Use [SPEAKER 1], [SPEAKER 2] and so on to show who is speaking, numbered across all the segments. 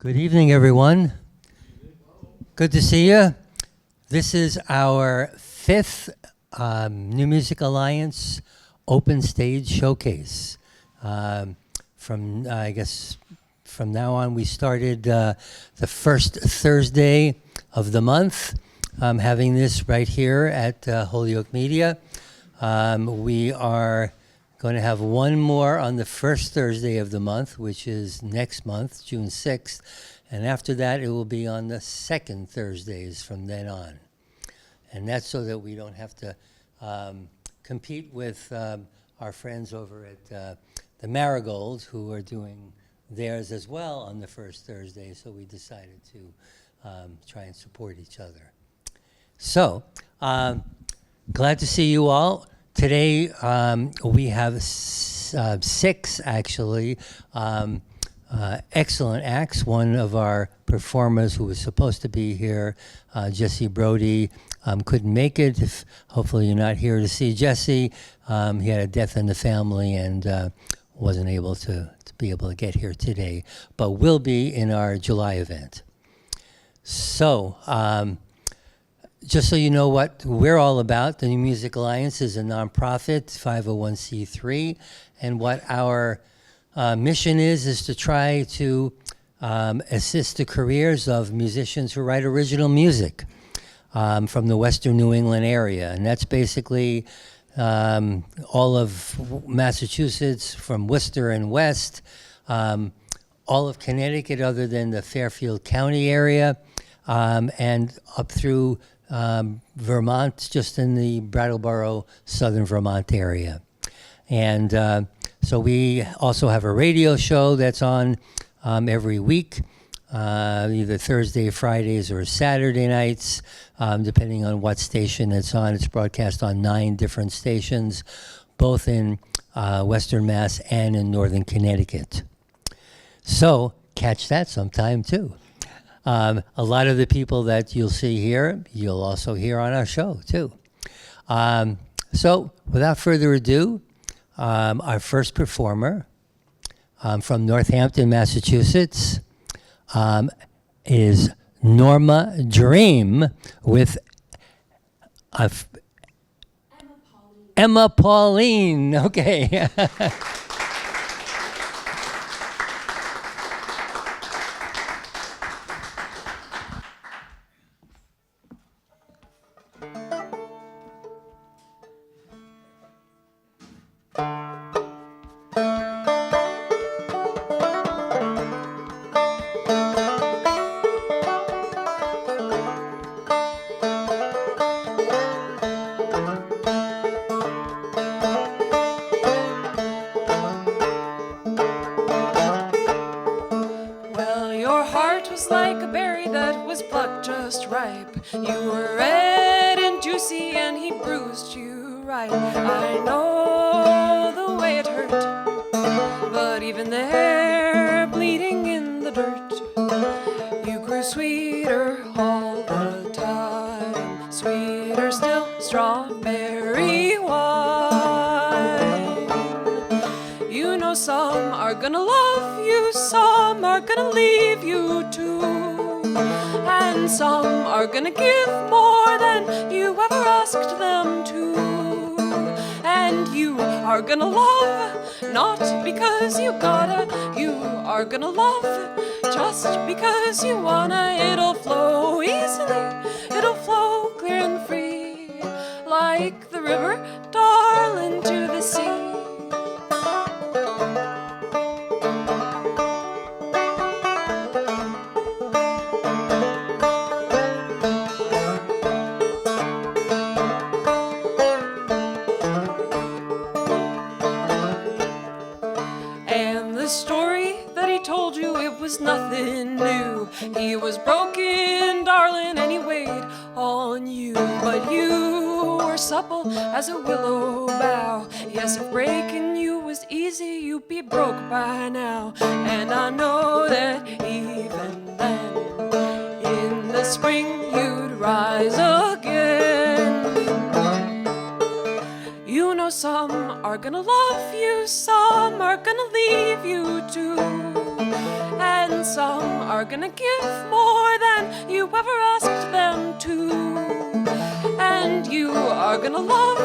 [SPEAKER 1] Good evening, everyone. Good to see you. This is our fifth New Music Alliance Open Stage Showcase. From now on, we started the first Thursday of the month, having this right here at Holyoke Media. We are going to have one more on the first Thursday of the month, which is next month, June 6th. And after that, it will be on the second Thursdays from then on. And that's so that we don't have to compete with our friends over at the Marigolds, who are doing theirs as well on the first Thursday. So we decided to try and support each other. So, glad to see you all. Today, we have six, actually, excellent acts. One of our performers who was supposed to be here, Jesse Brody, couldn't make it. Hopefully you're not here to see Jesse. He had a death in the family and wasn't able to be able to get here today, but will be in our July event. So, just so you know what we're all about, the New Music Alliance is a nonprofit, 501c3, and what our mission is to try to assist the careers of musicians who write original music from the Western New England area. And that's basically all of Massachusetts, from Worcester and west, all of Connecticut other than the Fairfield County area, and up through Vermont, just in the Brattleboro, southern Vermont area. And so we also have a radio show that's on every week, either Thursday, Fridays, or Saturday nights, depending on what station it's on. It's broadcast on 9 different stations, both in Western Mass and in Northern Connecticut. So catch that sometime, too. A lot of the people that you'll see here, you'll also hear on our show, too. So without further ado, our first performer from Northampton, Massachusetts, is Norma Dream with Emma Pauline. Okay.
[SPEAKER 2] You were red and juicy and he bruised you right. I know the way it hurt, but even there, bleeding in the dirt, you grew sweeter all the time. Sweeter still, strawberry wine. You know some are gonna love you, some are gonna leave you too, and some are gonna give more than you ever asked them to. And you are gonna love, not because you gotta. You are gonna love just because you wanna. It'll flow easily, it'll flow clear and free, like the river, darling, to the sea. Nothing new. He was broken, darling, and he weighed on you, but you were supple as a willow bough. Yes, if breaking you was easy, you'd be broke by now. And I know that even then, in the spring, you'd rise again. You know some are gonna love you, some are gonna leave you too, and some are are gonna give more than you ever asked them to. And you are gonna love,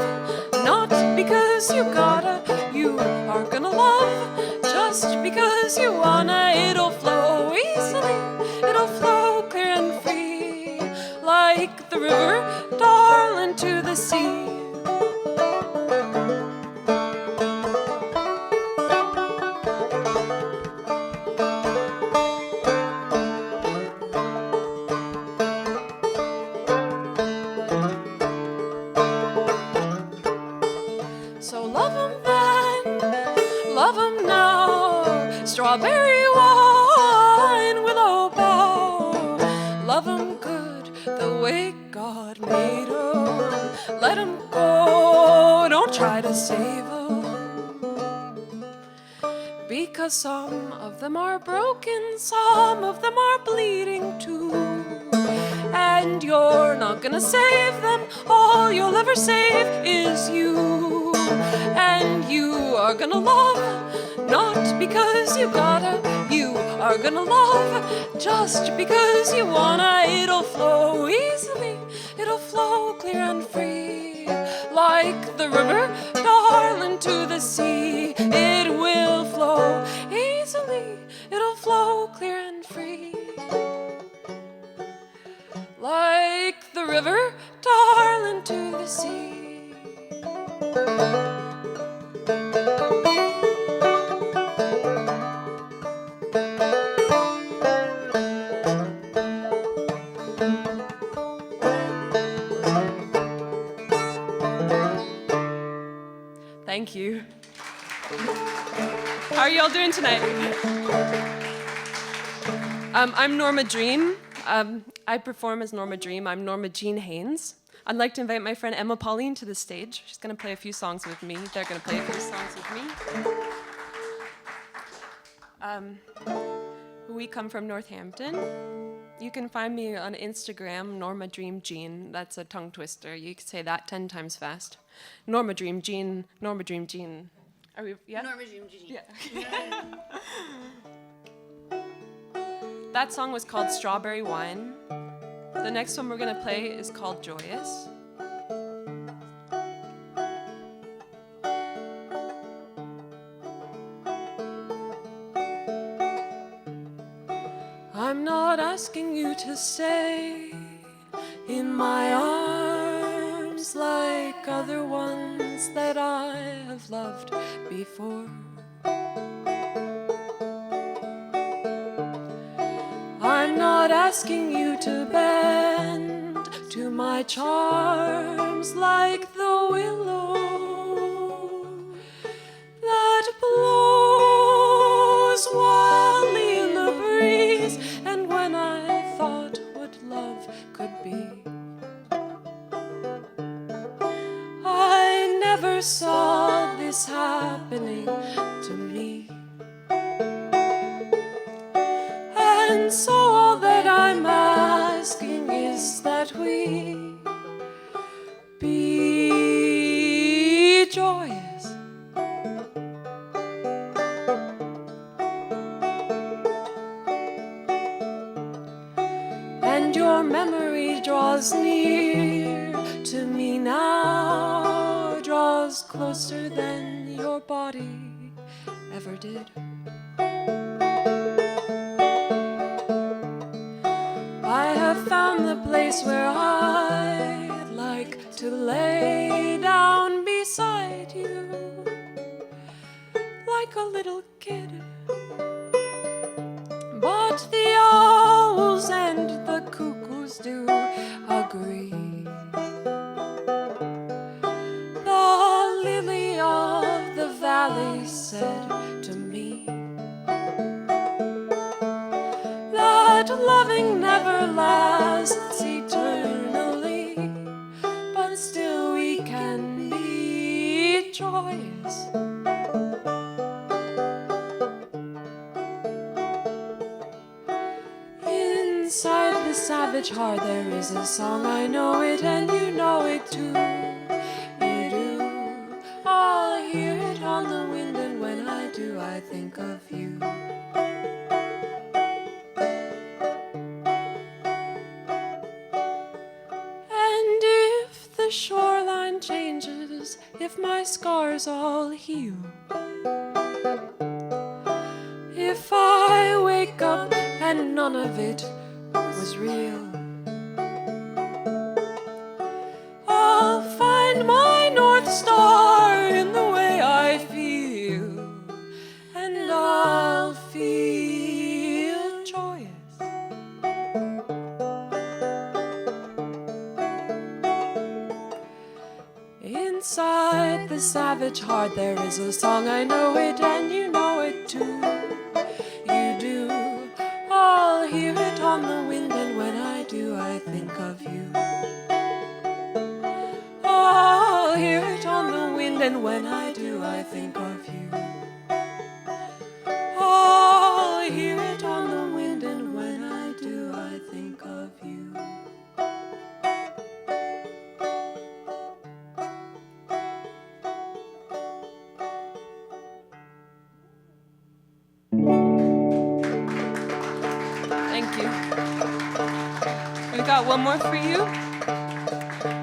[SPEAKER 2] not because you gotta. You are gonna love just because you wanna. It'll flow easily, it'll flow clear and free, like the river, darling, to the sea. So love 'em then, love 'em now, strawberry wine, willow bough. Love 'em good the way God made 'em. Let 'em go, don't try to save 'em. Because some of them are broken, some of them are bleeding too. And you're not gonna save them, all you'll ever save is you. And you are gonna love, not because you gotta. You are gonna love just because you wanna. It'll flow easily, it'll flow clear and free, like the river, darling, to the sea. It will flow easily, it'll flow clear and free, like the river, darling, to the sea. Thank you. How are y'all doing tonight? I'm Norma Dream. I perform as Norma Dream. I'm Norma Jean Haynes. I'd like to invite my friend Emma Pauline to the stage. She's going to play a few songs with me. They're going to play a few songs with me. We come from Northampton. You can find me on Instagram, Norma Dream Jean. That's a tongue twister. You can say that 10 times fast. Norma Dream Jean, Norma Dream Jean. Are we, yeah?
[SPEAKER 3] Norma Dream Jean.
[SPEAKER 2] Yeah. That song was called Strawberry Wine. The next one we're gonna play is called Joyous. I'm not asking you to stay in my arms like other ones that I have loved before. I'm not asking you to bend to my charms like the willow that blows wildly in the breeze. And when I thought what love could be, I never saw this happening to me. And so all that I'm asking is that we be joyous. And your memory draws near to me now, draws closer than your body ever did. I have found the place where I'd like to lay down beside you, like a little kid. But the owls and the cuckoos do agree. The lily of the valley said to me that loving never lasts eternally, but still we can be joyous. Inside the savage heart there is a song. I know it and you know it too. You do. I'll hear it on the wind, and when I do I think of you. if my scars all heal. If I wake up and none of it was real, I'll find my North Star in the way I feel, and I'll feel joyous. Inside the savage heart there is a song, I know it and you know it too. You do. I'll hear it on the wind, and when I do, I think of you. I'll hear it on the wind, and when I do, I think of you. I'll hear it on the wind, and when I do, I think of you. Thank you. We got one more for you.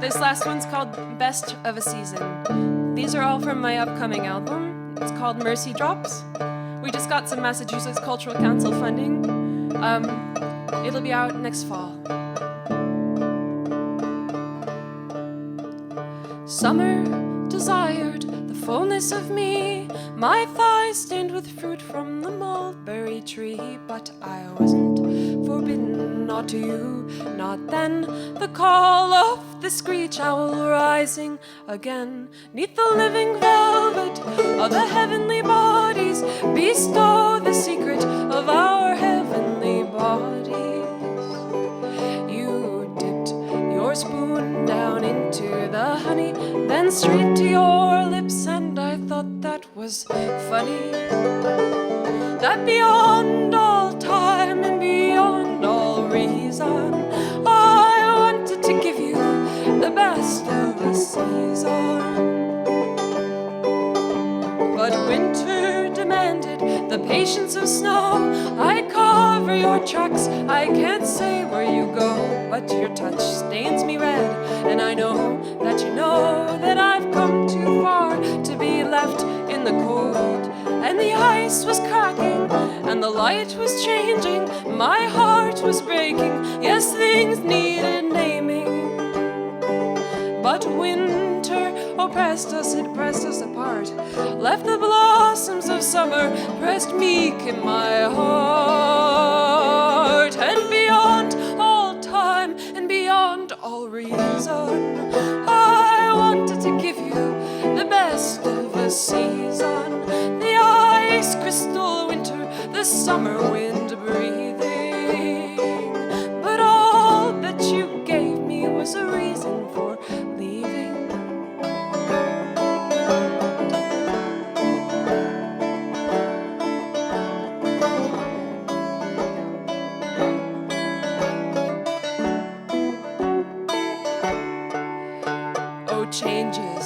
[SPEAKER 2] This last one's called Best of a Season. These are all from my upcoming album. It's called Mercy Drops. We just got some Massachusetts Cultural Council funding. It'll be out next fall. Summer desired the fullness of me, my thighs stained with fruit from the mulberry tree, but I wasn't forbidden, not to you, not then. The call of the screech owl rising again, 'neath the living velvet of the heavenly bodies, bestow the secret of our heavenly bodies. You dipped your spoon down into the honey, then straight to your lips, and I thought that was funny. That beyond all time and beyond all reason, I wanted to give you the best of a season. But winter demanded the patience of snow. I cover your tracks, I can't say where you go, but your touch stains me red, and I know that you know that I've come too far to be left in the cold. And the ice was cracking, and the light was changing, my heart was breaking, yes, things needed naming. But winter oppressed us, it pressed us apart, left the blossoms of summer pressed meek in my heart. And beyond all time and beyond all reason, I wanted to give you the best of a season. The ice crystal winter, the summer wind breathing, but all that you gave me was a reason for leaving. Oh, changes,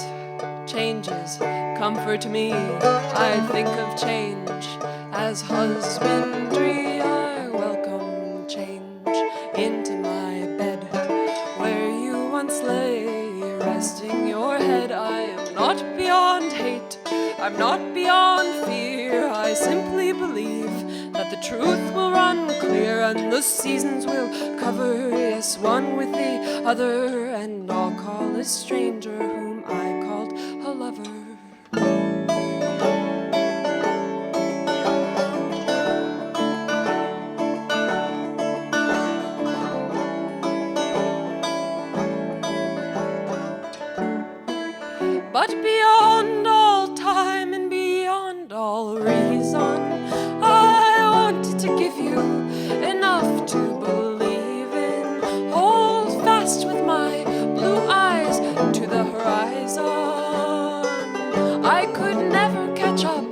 [SPEAKER 2] changes, comfort me. I think of change as husbandry. I welcome change into my bed, where you once lay resting your head. I am not beyond hate, I'm not beyond fear. I simply believe that the truth will run clear, and the seasons will cover, yes, one with the other, and I'll call a stranger whom I called a lover. But beyond all time and beyond all reason, I wanted to give you enough to believe in. Hold fast with my blue eyes to the horizon. I could never catch up,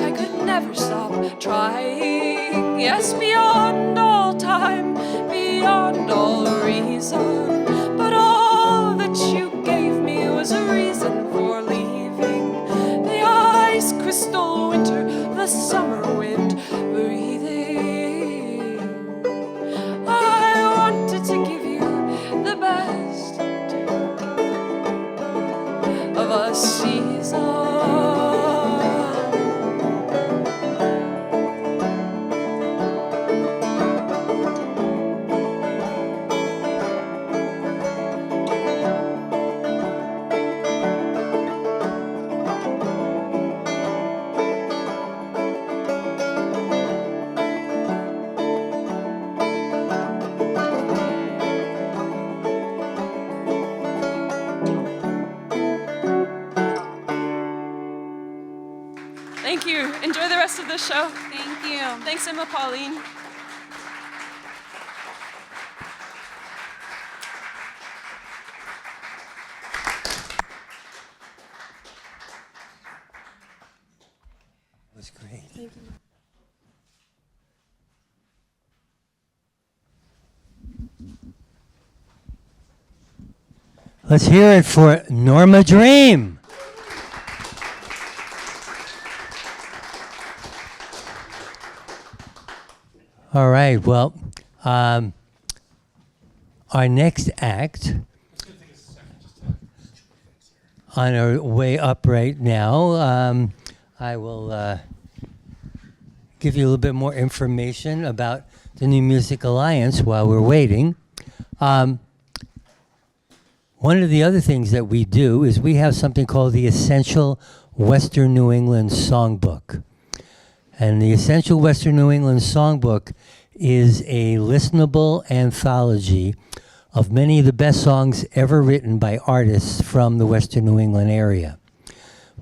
[SPEAKER 2] I could never stop trying. Yes, beyond all time, beyond all reason, but all that you gave me was a reason for leaving. The ice crystal winter, the summer wind breathing. I wanted to give you the best of a sea. the show.
[SPEAKER 3] Thank you.
[SPEAKER 2] Thanks, Emma Pauline.
[SPEAKER 1] That was great.
[SPEAKER 2] Thank you.
[SPEAKER 1] Let's hear it for Norma Dream. All right, well, our next act, on our way up right now, I will give you a little bit more information about the New Music Alliance while we're waiting. One of the other things that we do is we have something called the Essential Western New England Songbook. And the Essential Western New England Songbook is a listenable anthology of many of the best songs ever written by artists from the Western New England area.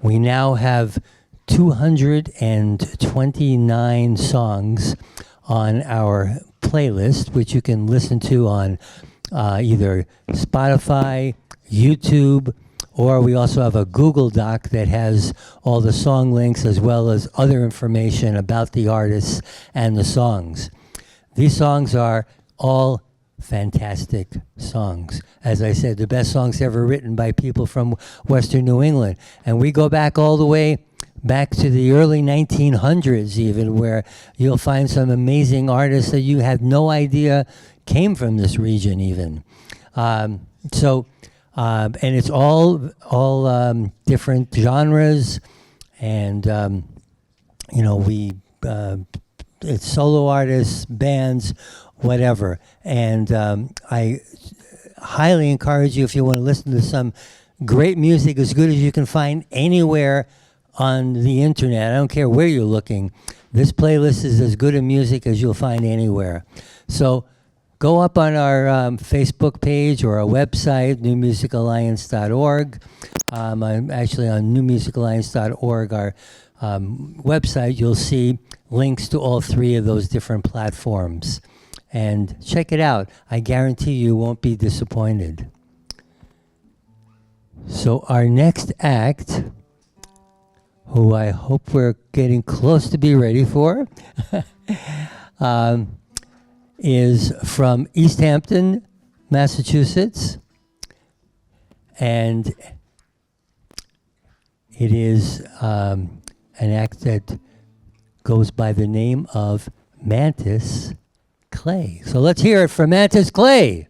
[SPEAKER 1] We now have 229 songs on our playlist, which you can listen to on either Spotify, YouTube, or we also have a Google Doc that has all the song links as well as other information about the artists and the songs. These songs are all fantastic songs. As I said, the best songs ever written by people from Western New England. And we go back all the way back to the early 1900s even, where you'll find some amazing artists that you had no idea came from this region even. And it's all different genres, and it's solo artists, bands, whatever. And I highly encourage you, if you want to listen to some great music as good as you can find anywhere on the internet, I don't care where you're looking, this playlist is as good a music as you'll find anywhere. So go up on our Facebook page or our website, newmusicalliance.org. I'm actually on newmusicalliance.org, our website. You'll see links to all three of those different platforms. And check it out. I guarantee you won't be disappointed. So our next act, who I hope we're getting close to be ready for, is from East Hampton, Massachusetts, and it is an act that goes by the name of Mantis Clay. So let's hear it for Mantis Clay.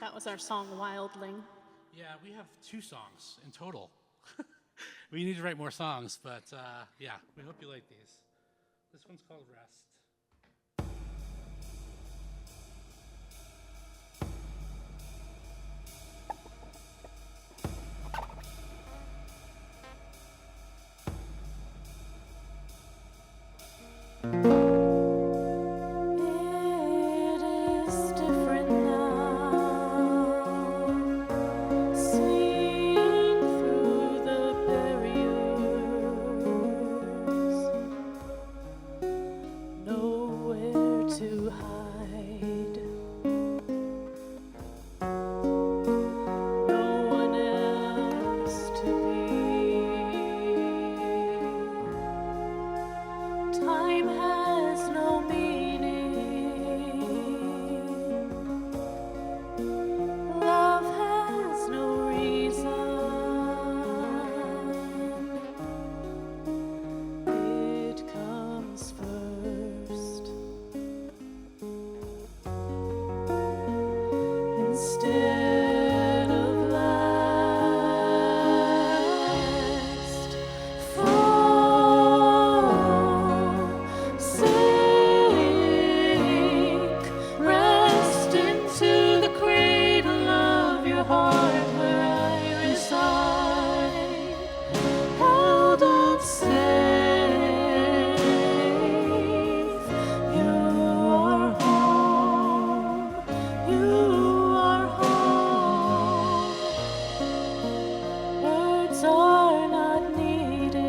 [SPEAKER 3] That was our song, Wildling.
[SPEAKER 4] Yeah, we have 2 songs in total. We need to write more songs, but yeah, we hope you like these. This one's called Rest.
[SPEAKER 3] It is different now, seeing through the barriers, nowhere to hide, no one else to be. Time has no meaning, love has no reason. It comes first. Instead of last, forsake, rest into the cradle of your heart where I reside, held unsafe. You are home, you are home. Words are not needed.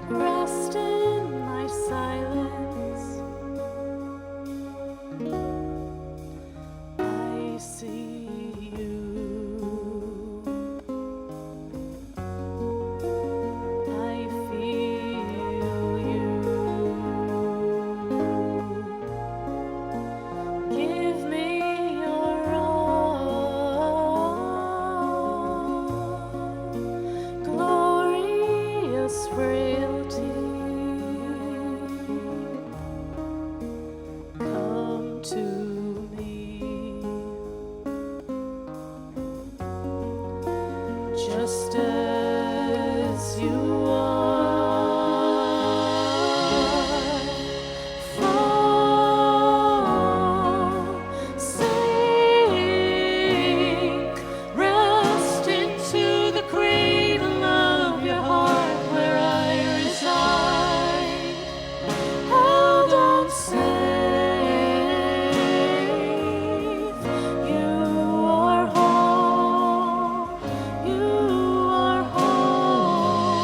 [SPEAKER 3] Rest in my silence. I see you. I feel you. Give me your all, glorious frailty. Come to me, just as you are. Forsake, rest into the cradle of your heart where I reside, held unsafe. You are home, you are home.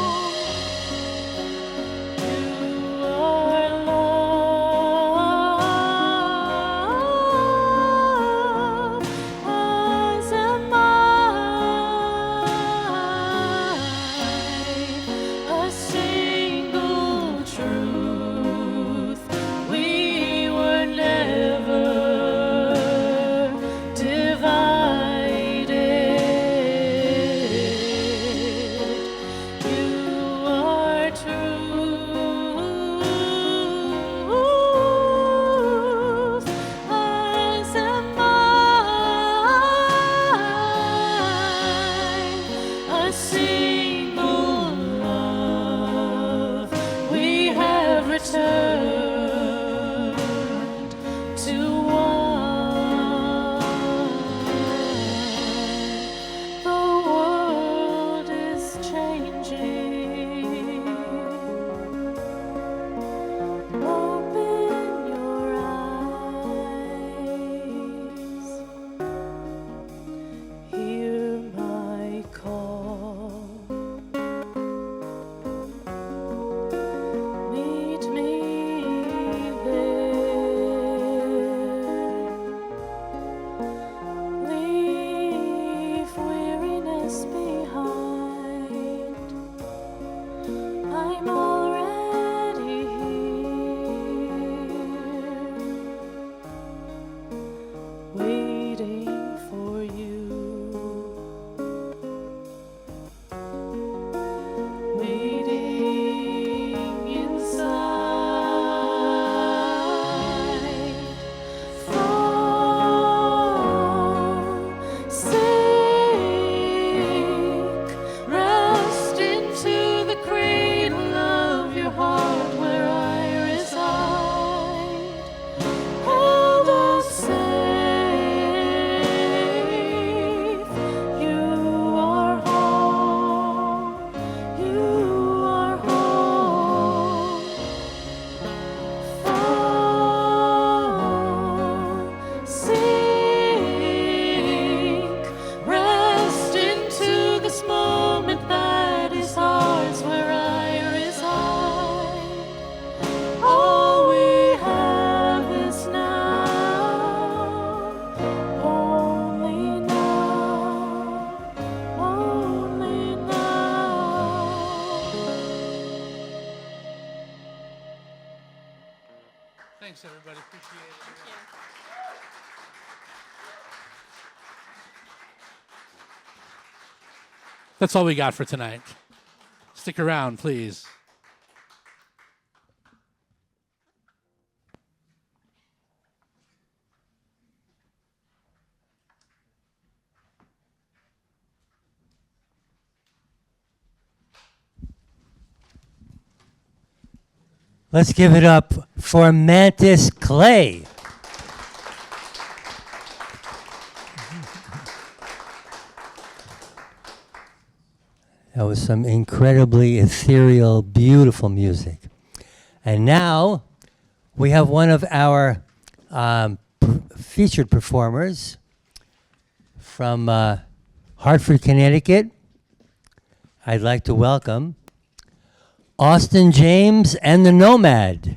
[SPEAKER 4] Thanks, everybody. Appreciate it. That's all we got for tonight. Stick around, please.
[SPEAKER 1] Let's give it up for Mantis Clay. That was some incredibly ethereal, beautiful music. And now we have one of our featured performers from Hartford, Connecticut. I'd like to welcome Austin James and the Nomad.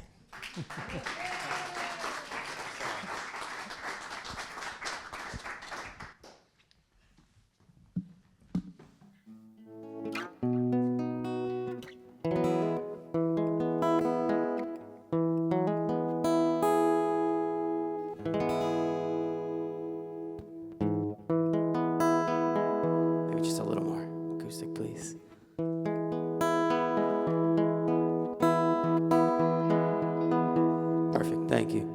[SPEAKER 5] Maybe just a little more acoustic, please. Perfect, thank you.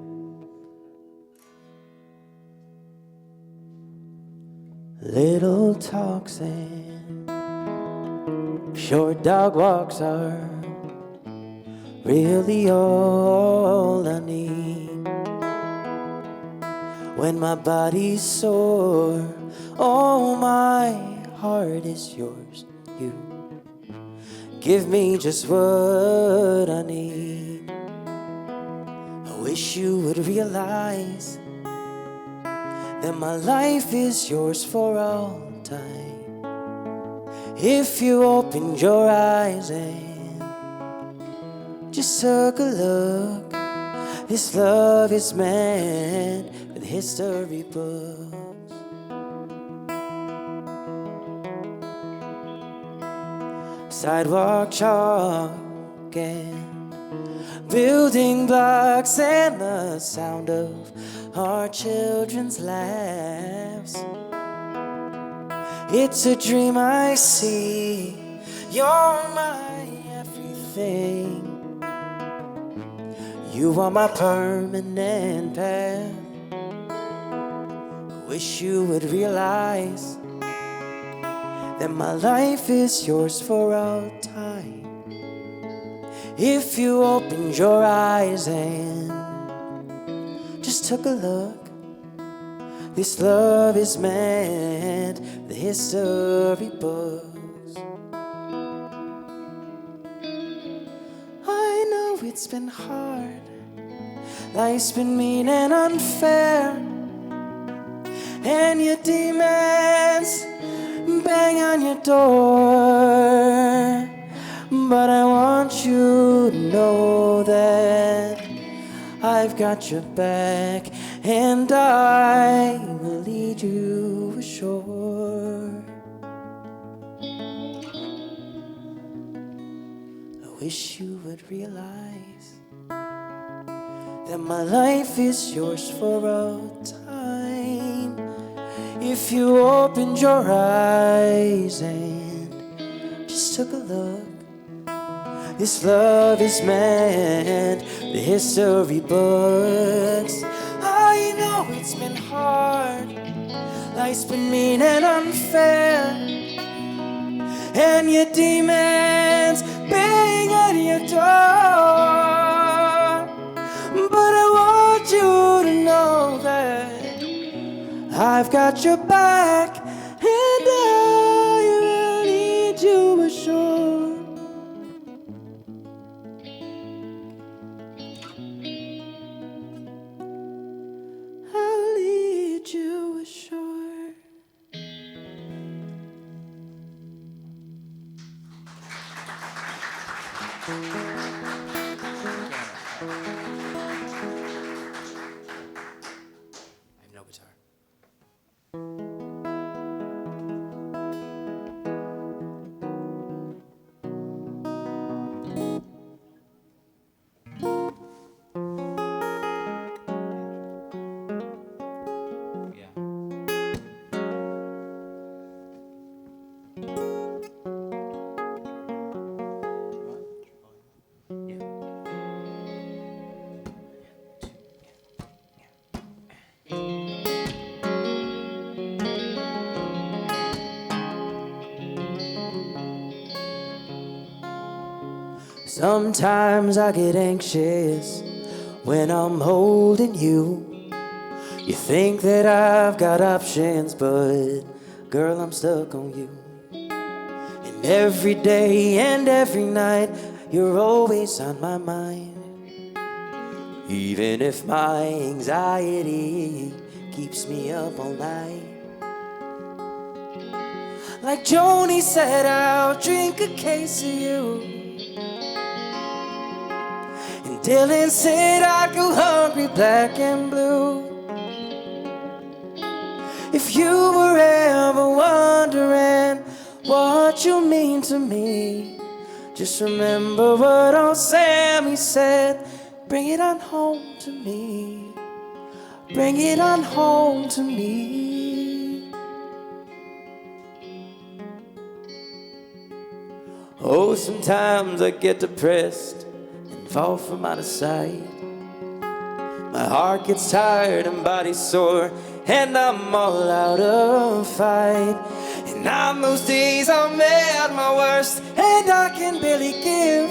[SPEAKER 5] Little talks and short dog walks are really all I need. When my body's sore, oh, my heart is yours. You give me just what I need. I wish you would realize that my life is yours for all time. If you opened your eyes and just took a look, this love is meant for the history books. Sidewalk chalk and building blocks and the sound of our children's laughs. It's a dream I see. You're my everything. You are my permanent path. I wish you would realize that my life is yours for all time. If you opened your eyes and just took a look, this love is meant for the history books. I know it's been hard, life's been mean and unfair, and your demons bang on your door. But I want you to know that I've got your back, and I will lead you ashore. I wish you would realize that my life is yours for all time. If you opened your eyes and just took a look, this love is meant for the history books. I know it's been hard, life's been mean and unfair, and your demons bang on your door. But I want you to know that I've got your back, and I will lead you ashore. I'll lead you ashore. I have no guitar. Sometimes I get anxious when I'm holding you. You think that I've got options, but girl, I'm stuck on you. And every day and every night, you're always on my mind. Even if my anxiety keeps me up all night. Like Joni said, I'll drink a case of you. And Dylan said I go hungry, black and blue. If you were ever wondering what you mean to me, just remember what old Sammy said. Bring it on home to me. Bring it on home to me. Oh, sometimes I get depressed and fall from out of sight. My heart gets tired and body sore, and I'm all out of fight. And on those days I'm at my worst, and I can barely give.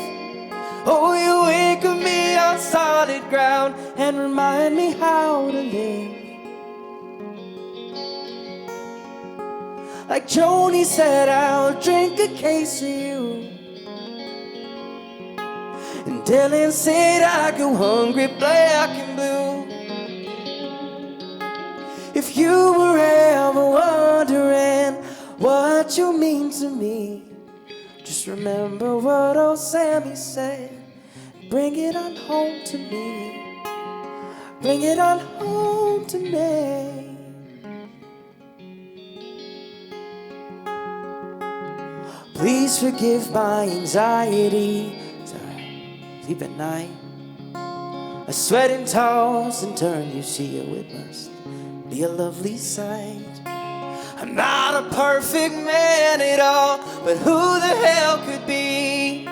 [SPEAKER 5] Oh, you anchor me on solid ground and remind me how to live. Like Joni said, I'll drink a case of you. And Dylan said I go hungry, black and blue. If you were ever wondering what you mean to me, just remember what old Sammy said. Bring it on home to me. Bring it on home to me. Please forgive my anxiety as I sleep at night. I sweat and toss and turn, you see it must be a lovely sight. I'm not a perfect man at all, but who the hell could be?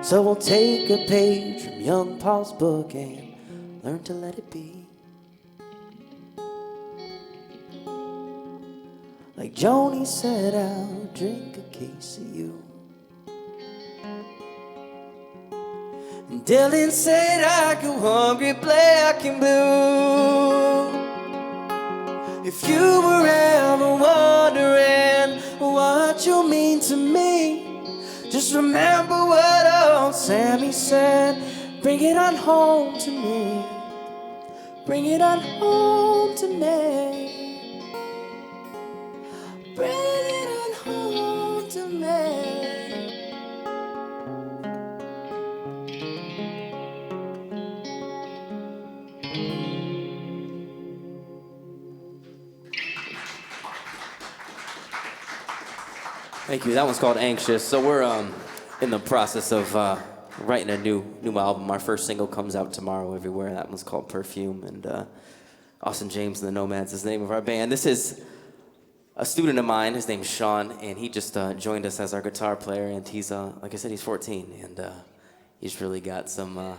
[SPEAKER 5] So we'll take a page from young Paul's book and learn to let it be. Like Joni said, I'll drink a case of you. And Dylan said I go hungry, black and blue. If you were ever wondering what you mean to me, just remember what old Sammy said. Bring it on home to me. Bring it on home to me. Bring it on home to me.
[SPEAKER 6] Thank you. That one's called Anxious. So we're in the process of writing a new album. Our first single comes out tomorrow everywhere. That one's called Perfume. And Austin James and the Nomads is the name of our band. This is a student of mine. His name's Sean, and he just joined us as our guitar player. And he's, like I said, he's 14, and he's really got some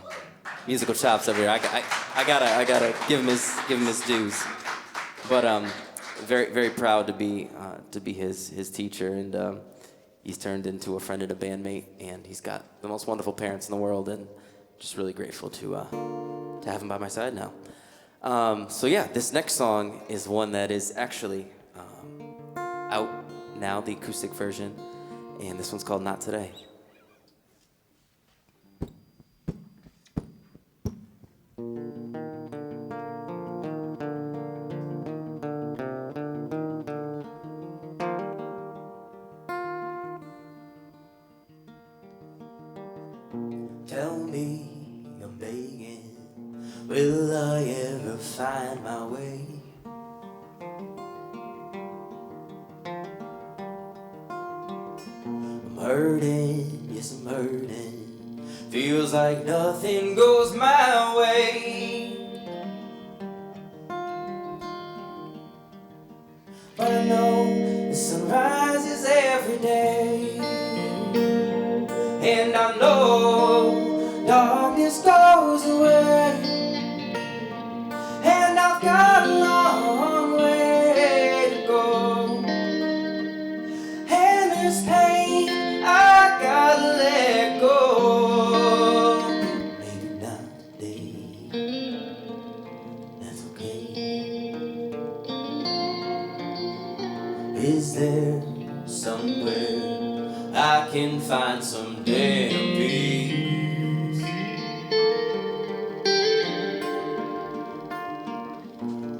[SPEAKER 6] musical chops over here. I gotta give him his dues. But very, very proud to be his teacher, and he's turned into a friend and a bandmate, and he's got the most wonderful parents in the world, and just really grateful to have him by my side now. So yeah, this next song is one that is actually out now, the acoustic version, and this one's called Not Today.
[SPEAKER 5] Tell me, I'm begging, will I ever find my way? I'm hurting, yes I'm hurting, feels like nothing goes my way. But I know the sun rises every day, and I know darkness goes away, and I've got a long way to go, and this pain I gotta let go.
[SPEAKER 6] I can find some damn peace.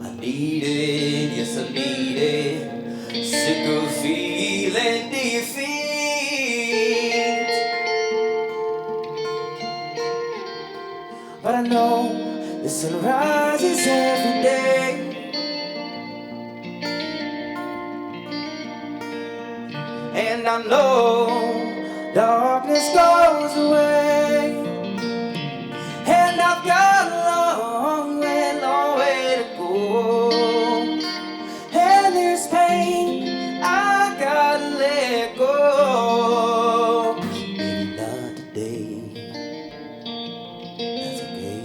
[SPEAKER 6] I need it, yes I need it. Sick of feeling defeat. But I know the sun rises every day. And I know darkness goes away. And I've got a long way to go. And there's pain I gotta let go. Maybe not today, that's okay.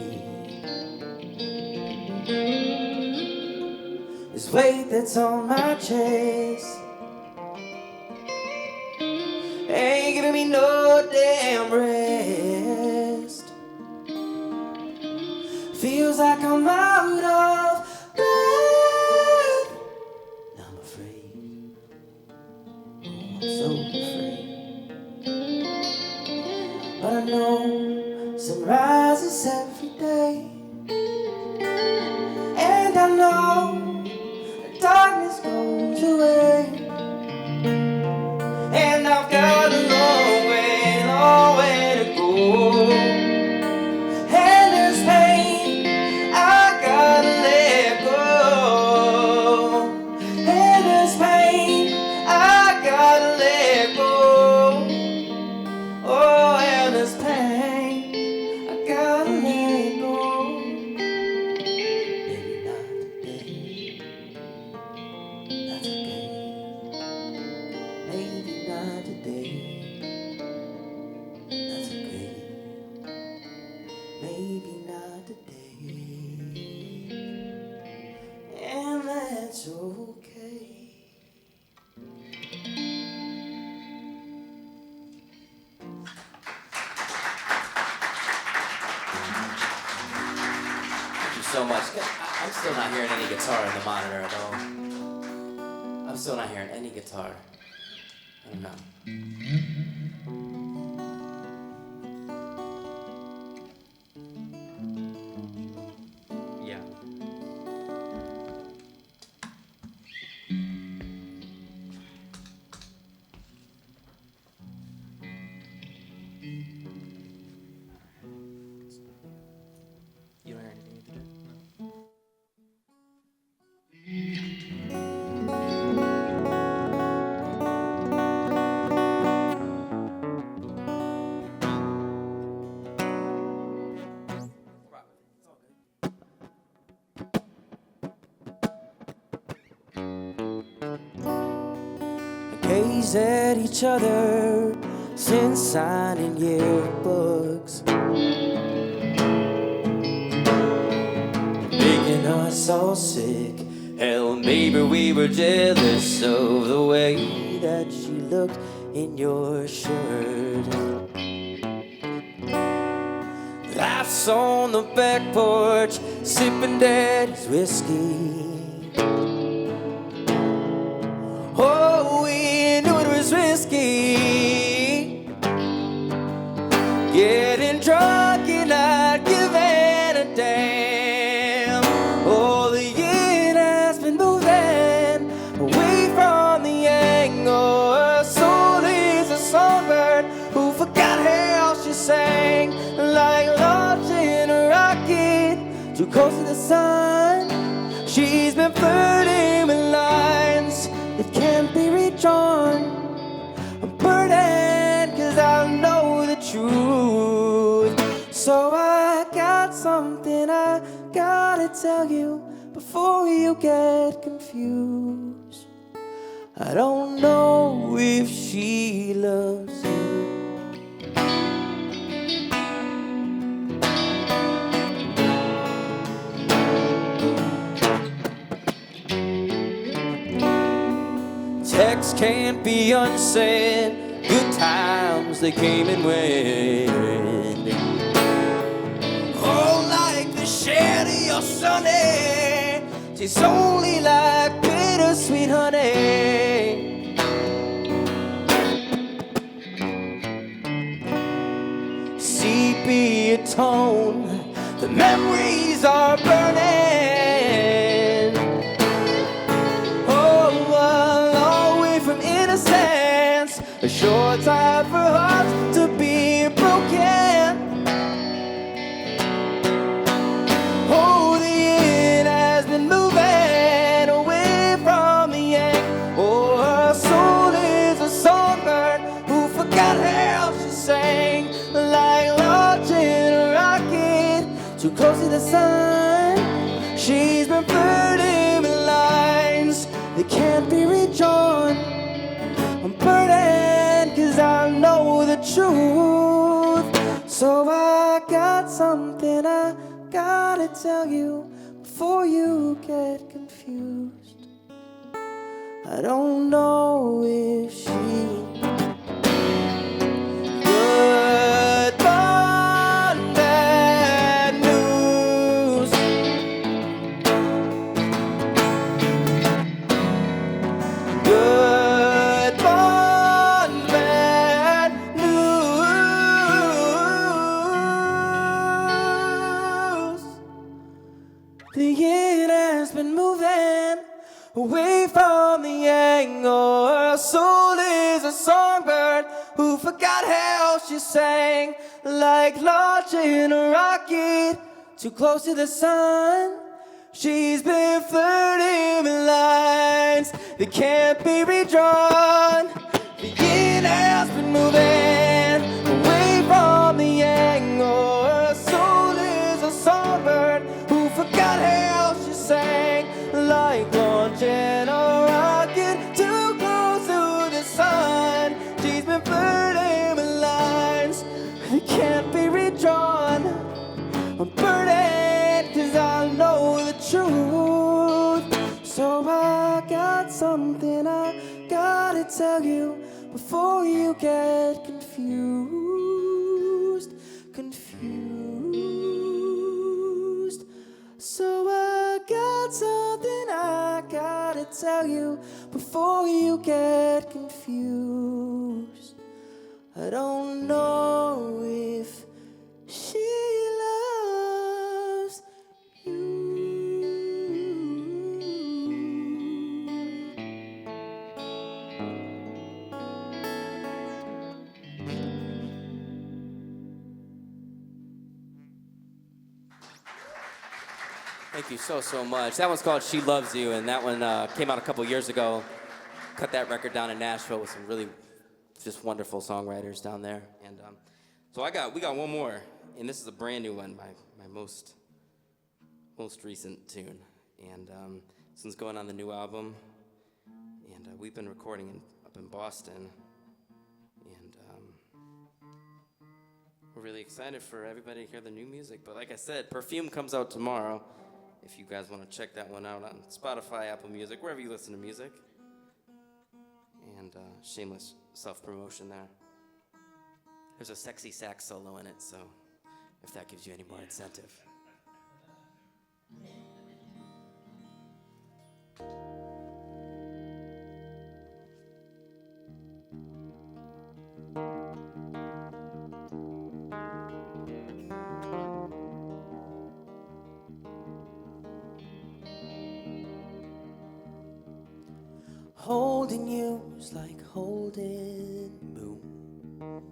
[SPEAKER 6] This weight that's on my chest ain't giving me no damn rest. Feels like I'm out of breath. I'm afraid, oh, I'm so afraid. But I know sun rises every day. And I know the darkness goes away. And I've got a long way to go. And there's pain I gotta let go. And there's pain I gotta let go. Oh, and there's pain I gotta let go. Maybe not today, that's okay. Maybe not today, that's okay. Maybe not today, and that's okay. Thank you so much. I'm still not hearing any guitar in the monitor at all. I'm still not hearing any guitar. I don't know. Yeah. You don't hear anything either? No. Gaze at each other since signing yearbooks, making us all sick. Hell, maybe we were jealous of the way that she looked in your shirt. Laughs on the back porch, sipping daddy's whiskey. Oh, we knew it was risky, getting drunk and not giving a damn. Oh, the year has been moving away from the angle. Her soul is a songbird who forgot how she sang, like love's in a rocket too close to the sun. She's been flirting with lines that can't be redrawn. I'm burdened cause I know the truth. So I got something I gotta tell you before you get confused. I don't know if she loves you. Texts can't be unsaid. Good times, they came and went. Oh, like the shade of your sunny, tastes only like bittersweet honey.
[SPEAKER 5] atone. The memories are burning. Oh, a long way from innocence, a short time for hearts to be broken. Oh, the end has been moving away from the end. Oh, her soul is a songbird who forgot how she sang, like launching a rocket too close to the sun. She's been flirting with lines that can't be redrawn. I'm burning 'cause I know the truth. So I got something I gotta tell you before you get confused. I don't know if she good but bad news. Good but bad news. The end has been moving away from the angle. Her soul is a songbird who forgot how she sang, like launching a rocket too close to the sun. She's been flirting with lines that can't be redrawn. The end has been moving away from the angle. Her soul is a songbird who forgot how she sang, like launching a rocket too close to the sun. She's been flirting with lines that can't be redrawn. I'm burning 'cause I know the truth. So I got something I gotta tell you before you get confused. Confused. So I got something I gotta tell you before you get confused. I don't know if she loves you.
[SPEAKER 6] Thank you so much. That one's called She Loves You, and that one came out a couple years ago. Cut that record down in Nashville with some really just wonderful songwriters down there. And so we got one more, and this is a brand new one, my most recent tune. And this one's going on the new album, and we've been recording up in Boston. And we're really excited for everybody to hear the new music. But like I said, Perfume comes out tomorrow. If you guys want to check that one out on Spotify, Apple Music, wherever you listen to music. And shameless self-promotion there. There's a sexy sax solo in it, so if that gives you any more incentive.
[SPEAKER 5] Holding you is like holding moon.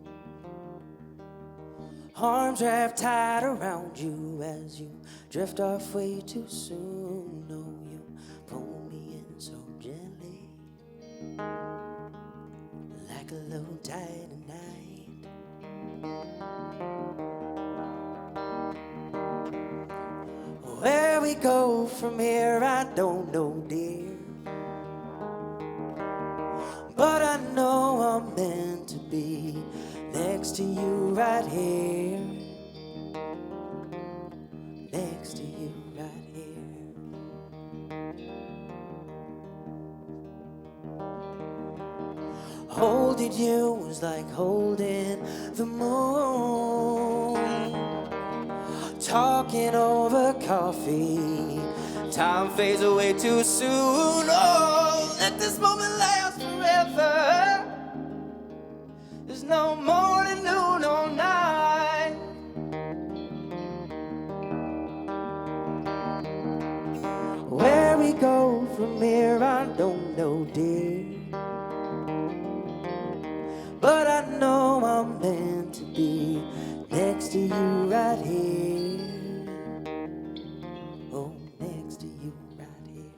[SPEAKER 5] Arms wrapped tight around you as you drift off way too soon. No, you pull me in so gently, like a low tide at night. Where we go from here, I don't know, dear. But I know I'm meant to be next to you right here. Next to you right here. Holding you was like holding the moon. Talking over coffee. Time fades away too soon. Oh, let this moment last forever. There's no morning, noon, or night. where I don't know, dear. But I know I'm meant to be next to you right here. Oh, next to you right here.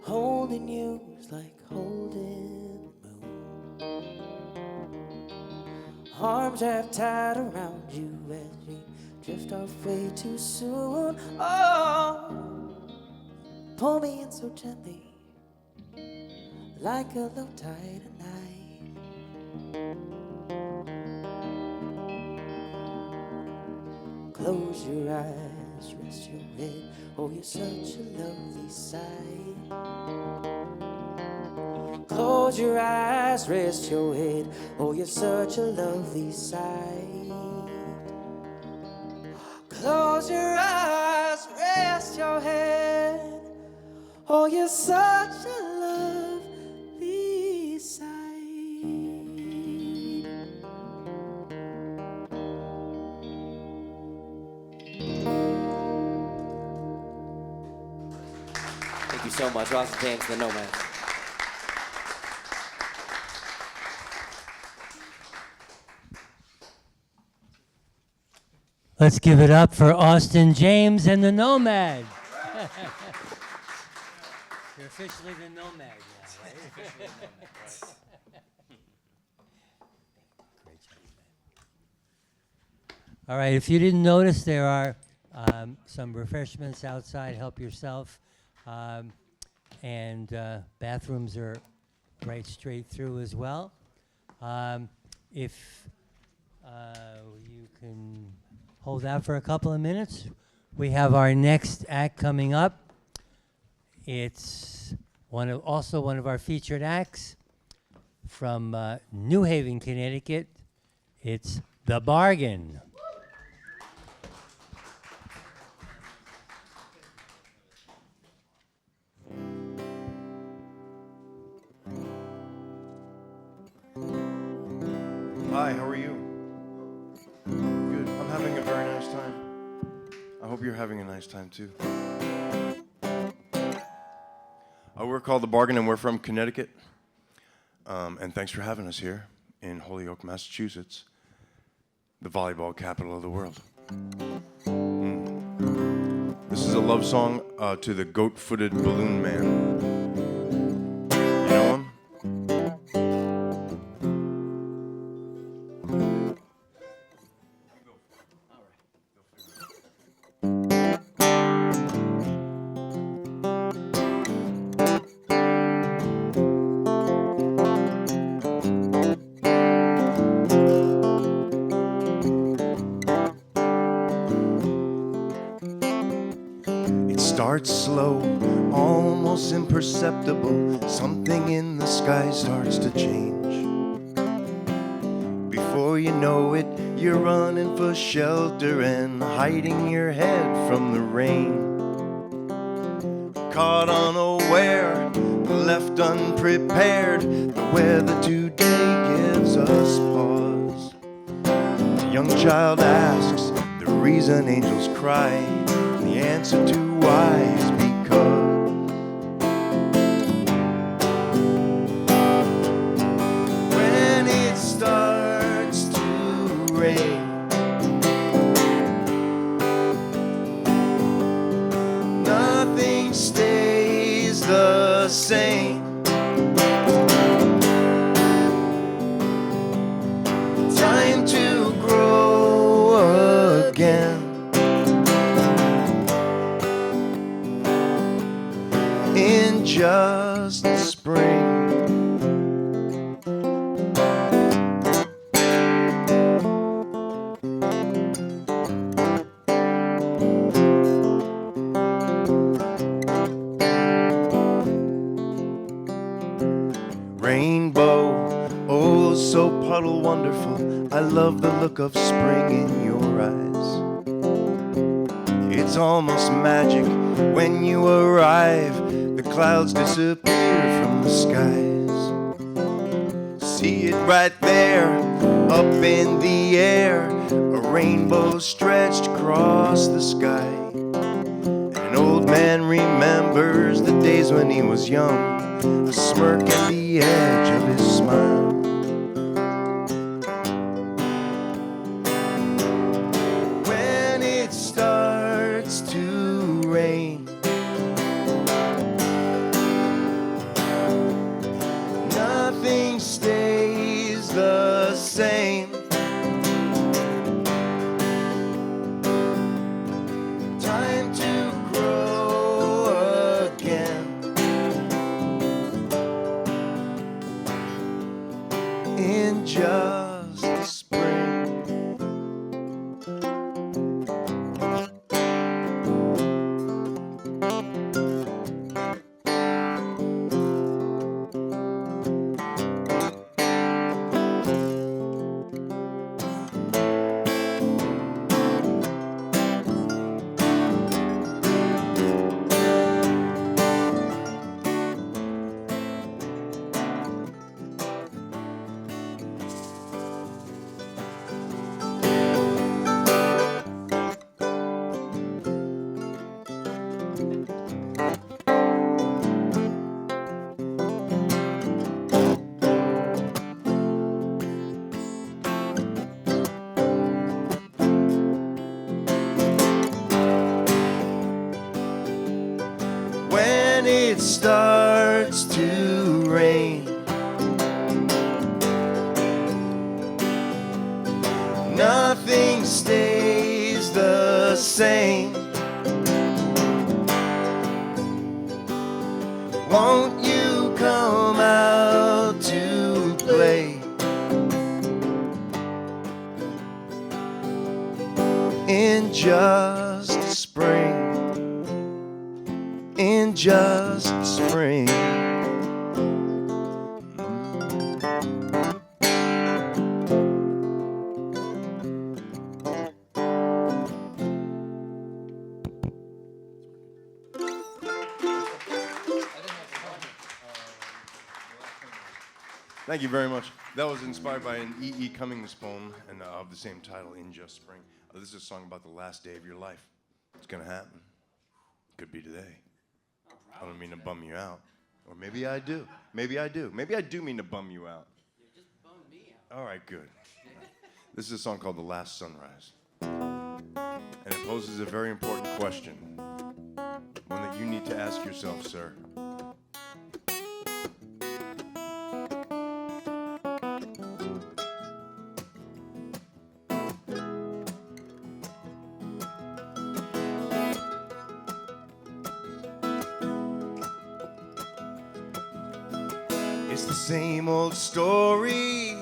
[SPEAKER 5] Holding you's like holding the moon. Arms wrapped tight around you as we drift off way too soon. Oh, pull me in so gently, like a low tide at night. Close your eyes, rest your head. Oh, you're such a lovely sight. Close your eyes, rest your head. Oh, you're such a lovely sight. Close your eyes, rest your head. Oh, you're such a lovely sight.
[SPEAKER 6] Thank you so much, Austin James, the Nomads.
[SPEAKER 1] Let's give it up for Austin James and the Nomad. You're officially the Nomad now, right? Great job, man. All right, if you didn't notice, there are some refreshments outside. Help yourself. And bathrooms are right straight through as well. If you can hold out for a couple of minutes, we have our next act coming up. It's also one of our featured acts from New Haven, Connecticut. It's The Bargain.
[SPEAKER 7] Hi, how are you? Good. I'm having a very nice time. I hope you're having a nice time too. We're called The Bargain and we're from Connecticut. And thanks for having us here in Holyoke, Massachusetts, the volleyball capital of the world. This is a love song to the goat-footed balloon man. You know him? Starts slow, almost imperceptible. Something in the sky starts to change. Before you know it, you're running for shelter and hiding your head from the rain. Caught unaware, left unprepared, the weather today gives us pause. The young child asks the reason angels cry. The answer to why is because when it starts to rain, nothing stays the same. Time to grow again. I love the look of spring in your eyes. It's almost magic when you arrive. The clouds disappear from the skies. See it right there, up in the air, a rainbow stretched across the sky. An old man remembers the days when he was young, a smirk at the edge of his smile. When it starts to rain, nothing stays the same. Time to grow again. In just the spring. When it starts to rain, nothing stays the same. Won't you come out to play? In just spring. In just spring. Thank you very much. That was inspired by an E.E. Cummings poem and of the same title, In Just Spring. This is a song about the last day of your life. It's gonna happen. Could be today. I don't mean to bum you out. Or maybe I do. Maybe I do. Maybe I do mean to bum you out. You just bummed me out. All right, good. This is a song called The Last Sunrise. And it poses a very important question. One that you need to ask yourself, sir. It's the same old story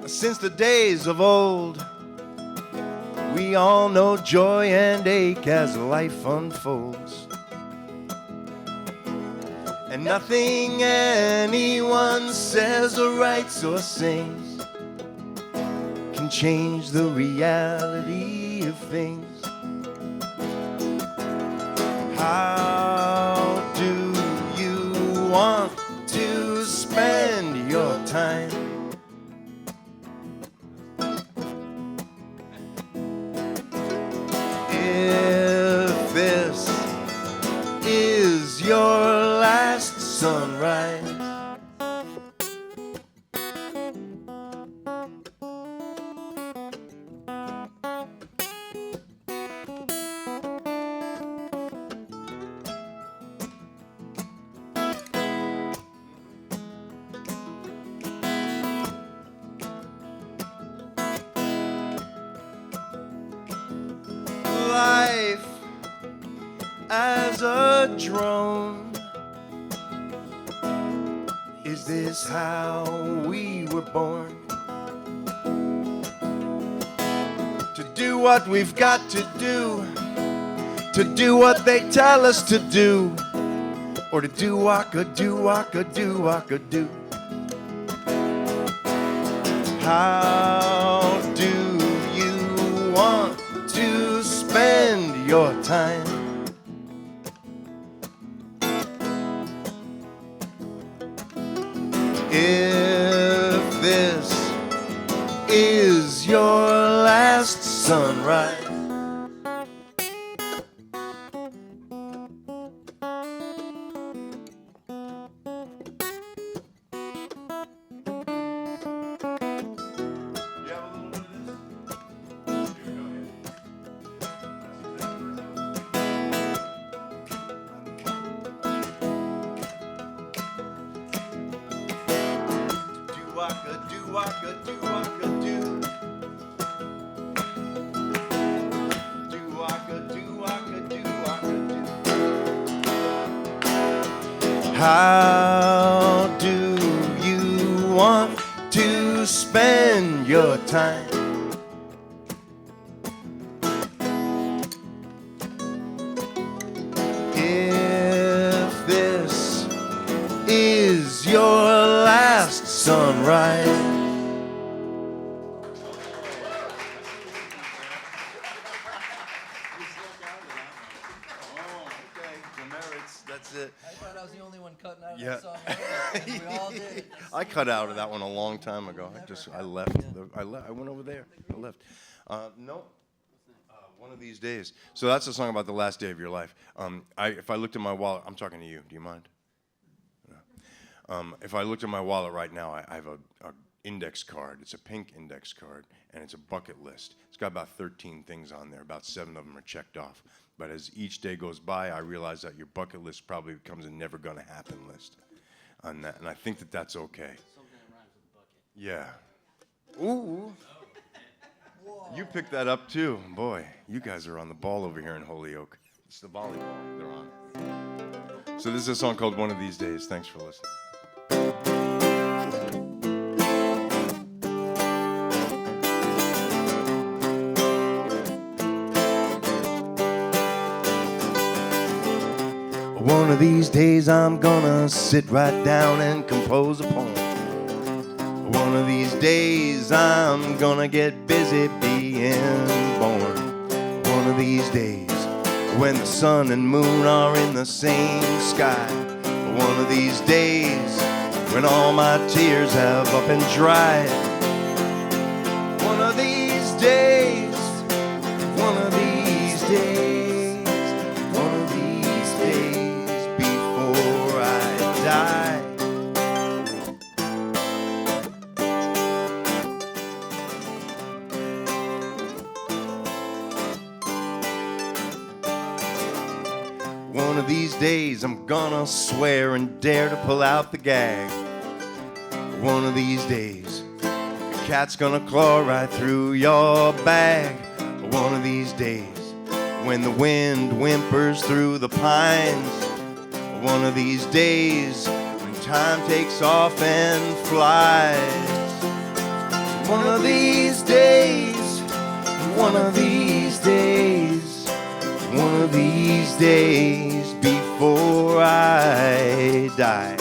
[SPEAKER 7] since the days of old. We all know joy and ache as life unfolds. And nothing anyone says or writes or sings can change the reality of things. How do you want to spend your time? If this is your last sunrise, life as a drone. Is this how we were born? To do what we've got to do what they tell us to do, or to do waka-do, waka-do, waka-do. How your time. If this is your last sunrise, how do you want to spend your time? If this is your last sunrise, that's it.
[SPEAKER 8] I thought I was the only one cutting out of
[SPEAKER 7] Yeah.
[SPEAKER 8] that song. We all did.
[SPEAKER 7] I cut out of that one a long time ago. I left. I went over there. I left. Nope. One of these days. So that's a song about the last day of your life. If I looked at my wallet, I'm talking to you. Do you mind? No. If I looked at my wallet right now, I have a index card. It's a pink index card, and it's a bucket list. It's got about 13 things on there. About 7 of them are checked off. But as each day goes by, I realize that your bucket list probably becomes a never gonna happen list. And I think that that's okay.
[SPEAKER 8] Something that rhymes with bucket.
[SPEAKER 7] Yeah. Ooh. You picked that up too. Boy, you guys are on the ball over here in Holyoke. It's the volleyball they're on. So this is a song called One of These Days. Thanks for listening. One of these days I'm gonna sit right down and compose a poem. One of these days I'm gonna get busy being born. One of these days when the sun and moon are in the same sky. One of these days when all my tears have up and dried. One of these days, one of these days, one of these days before I die. One of these days I'm gonna swear and dare to pull out the gag. One of these days a cat's gonna claw right through your bag. One of these days when the wind whimpers through the pines. One of these days when time takes off and flies. One of these days, one of these days, one of these days before I die.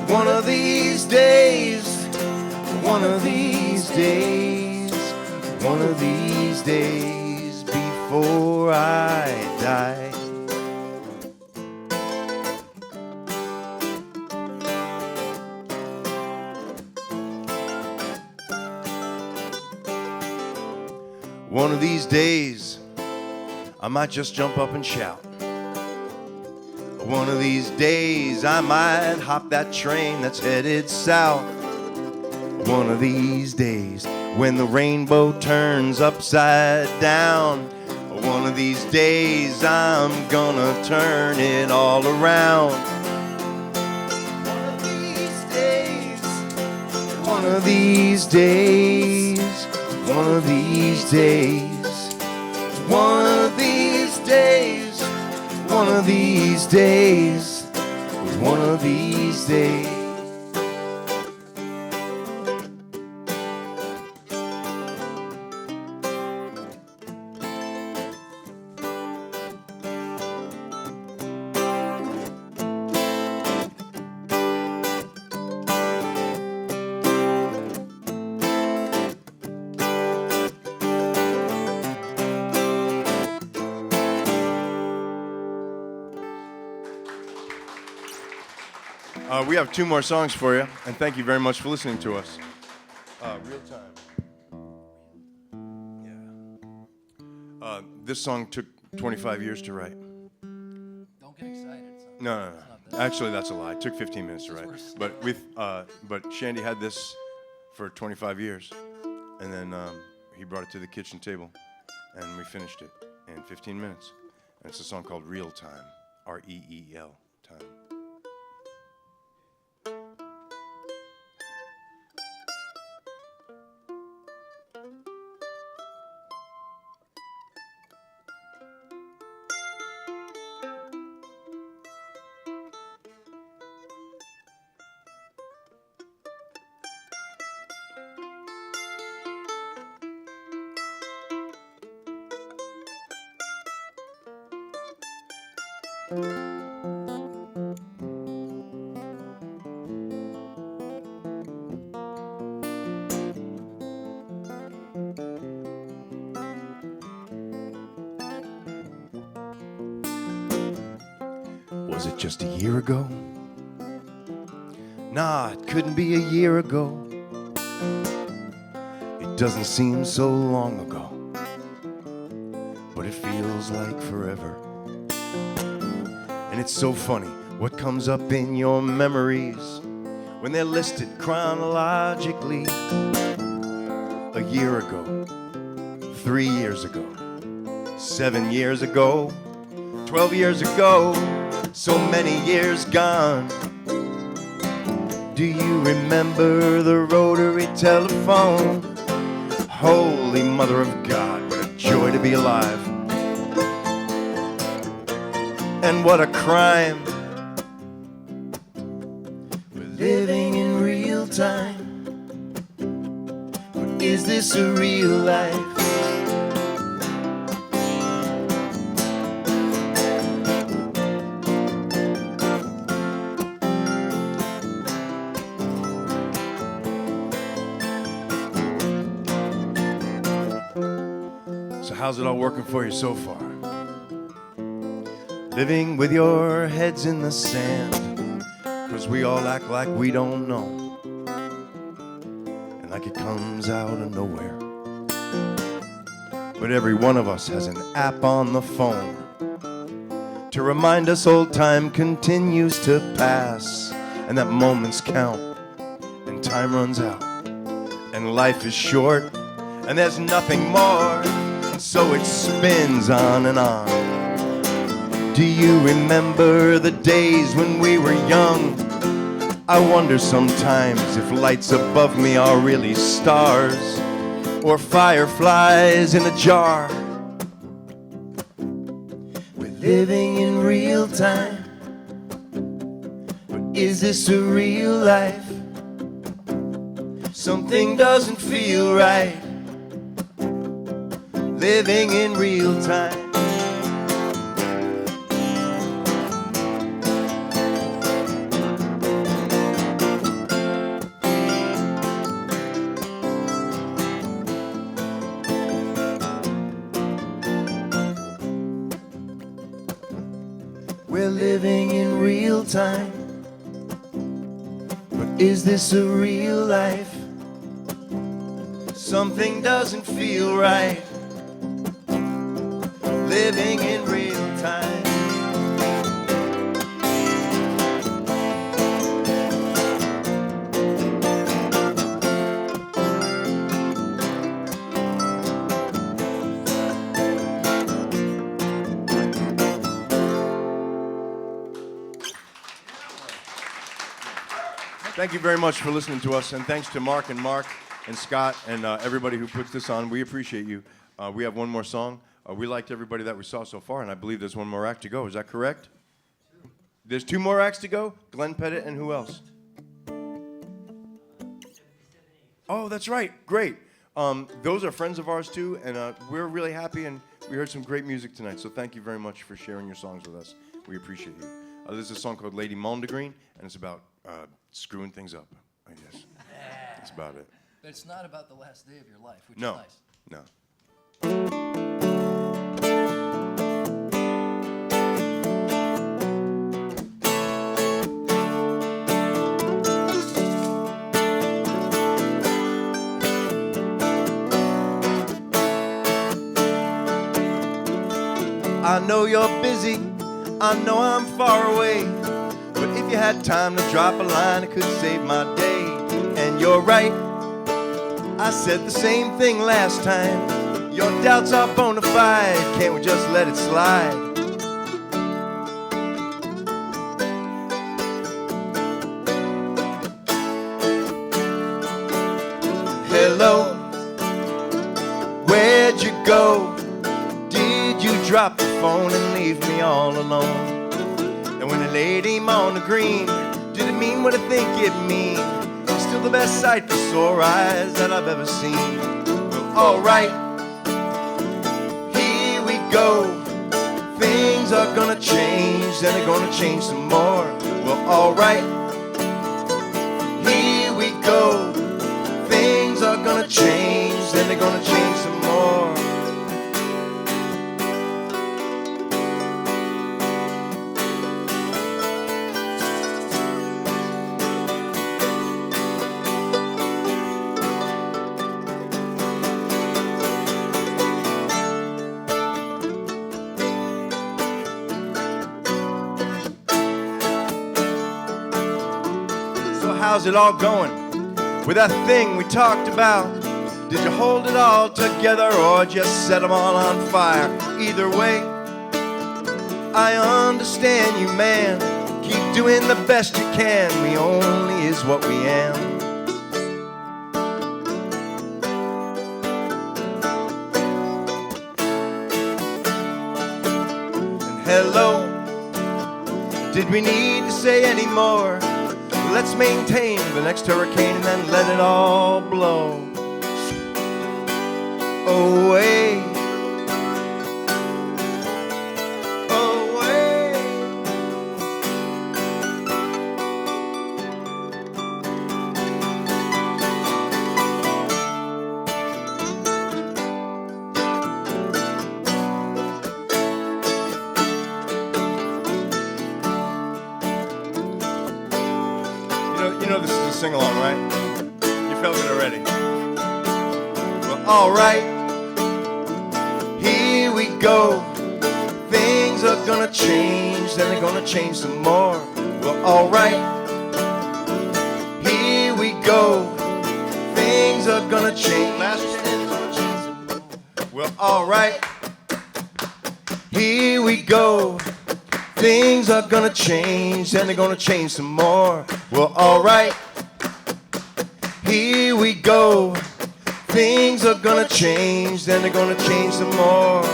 [SPEAKER 7] One of these days, one of these days, one of these days before I die. One of these days, I might just jump up and shout. One of these days, I might hop that train that's headed south. One of these days, when the rainbow turns upside down. One of these days, I'm gonna turn it all around. One of these days, one of these days, one of these days, one of these days, one of these days, one of these days. We have 2 more songs for you, and thank you very much for listening to us. Real time. Yeah. This song took 25 years to write.
[SPEAKER 8] Don't get excited. Son.
[SPEAKER 7] No. Actually, that's a lie. It took 15 minutes to write. But Shandy had this for 25 years, and then he brought it to the kitchen table, and we finished it in 15 minutes. And it's a song called Real Time, R-E-E-L, time. Was it just a year ago? Nah, it couldn't be a year ago. It doesn't seem so long ago, but it feels like forever. And it's so funny what comes up in your memories when they're listed chronologically. A year ago, 3 years ago, 7 years ago, 12 years ago, so many years gone. Do you remember the rotary telephone? Holy Mother of God, what a joy to be alive. And what a crime. We're living in real time. But is this a real life? So how's it all working for you so far? Living with your heads in the sand, 'cause we all act like we don't know, and like it comes out of nowhere. But every one of us has an app on the phone to remind us old time continues to pass, and that moments count, and time runs out, and life is short, and there's nothing more, and so it spins on and on. Do you remember the days when we were young? I wonder sometimes if lights above me are really stars or fireflies in a jar. We're living in real time, but is this a real life? Something doesn't feel right. Living in real time. We're living in real time, but is this a real life? Something doesn't feel right. Living in real time. Thank you very much for listening to us, and thanks to Mark and Scott and everybody who puts this on. We appreciate you. We have one more song. We liked everybody that we saw so far, and I believe there's one more act to go. Is that correct? There's 2 more acts to go? Glenn Pettit and who else? Oh, that's right. Great. Those are friends of ours, too, and we're really happy, and we heard some great music tonight, so thank you very much for sharing your songs with us. We appreciate you. This is a song called Lady Mondegreen, and it's about screwing things up, I guess. That's about it.
[SPEAKER 8] But it's not about the last day of your life, which
[SPEAKER 7] No,
[SPEAKER 8] is nice.
[SPEAKER 7] no. I know you're busy, I know I'm far away, but if you had time to drop a line, it could save my day. And you're right, I said the same thing last time. Your doubts are bona fide, can't we just let it slide? Hello, where'd you go? Did you drop the phone and leave me all alone? And when I laid him on the green, did it mean what I think it means? Still the best sight for sore eyes that I've ever seen. Well, alright, here we go. Things are gonna change, then they're gonna change some more. Well, alright, here we go. Things are gonna change, then they're gonna change some more. So how's it all going with that thing we talked about? Did you hold it all together or just set them all on fire? Either way, I understand you, man. Keep doing the best you can. We only is what we am. And hello, did we need to say any more? Let's maintain the next hurricane and then let it all blow away. Away. You know this is a sing-along, right? You felt it already. Well, alright, here we go. Things are gonna change, then they're gonna change some more. Well, alright, here we go. Things are gonna change. Well, alright, here we go. Things are gonna change, then they're gonna change some more. Well, alright, here we go. Things are gonna change, then they're gonna change some more.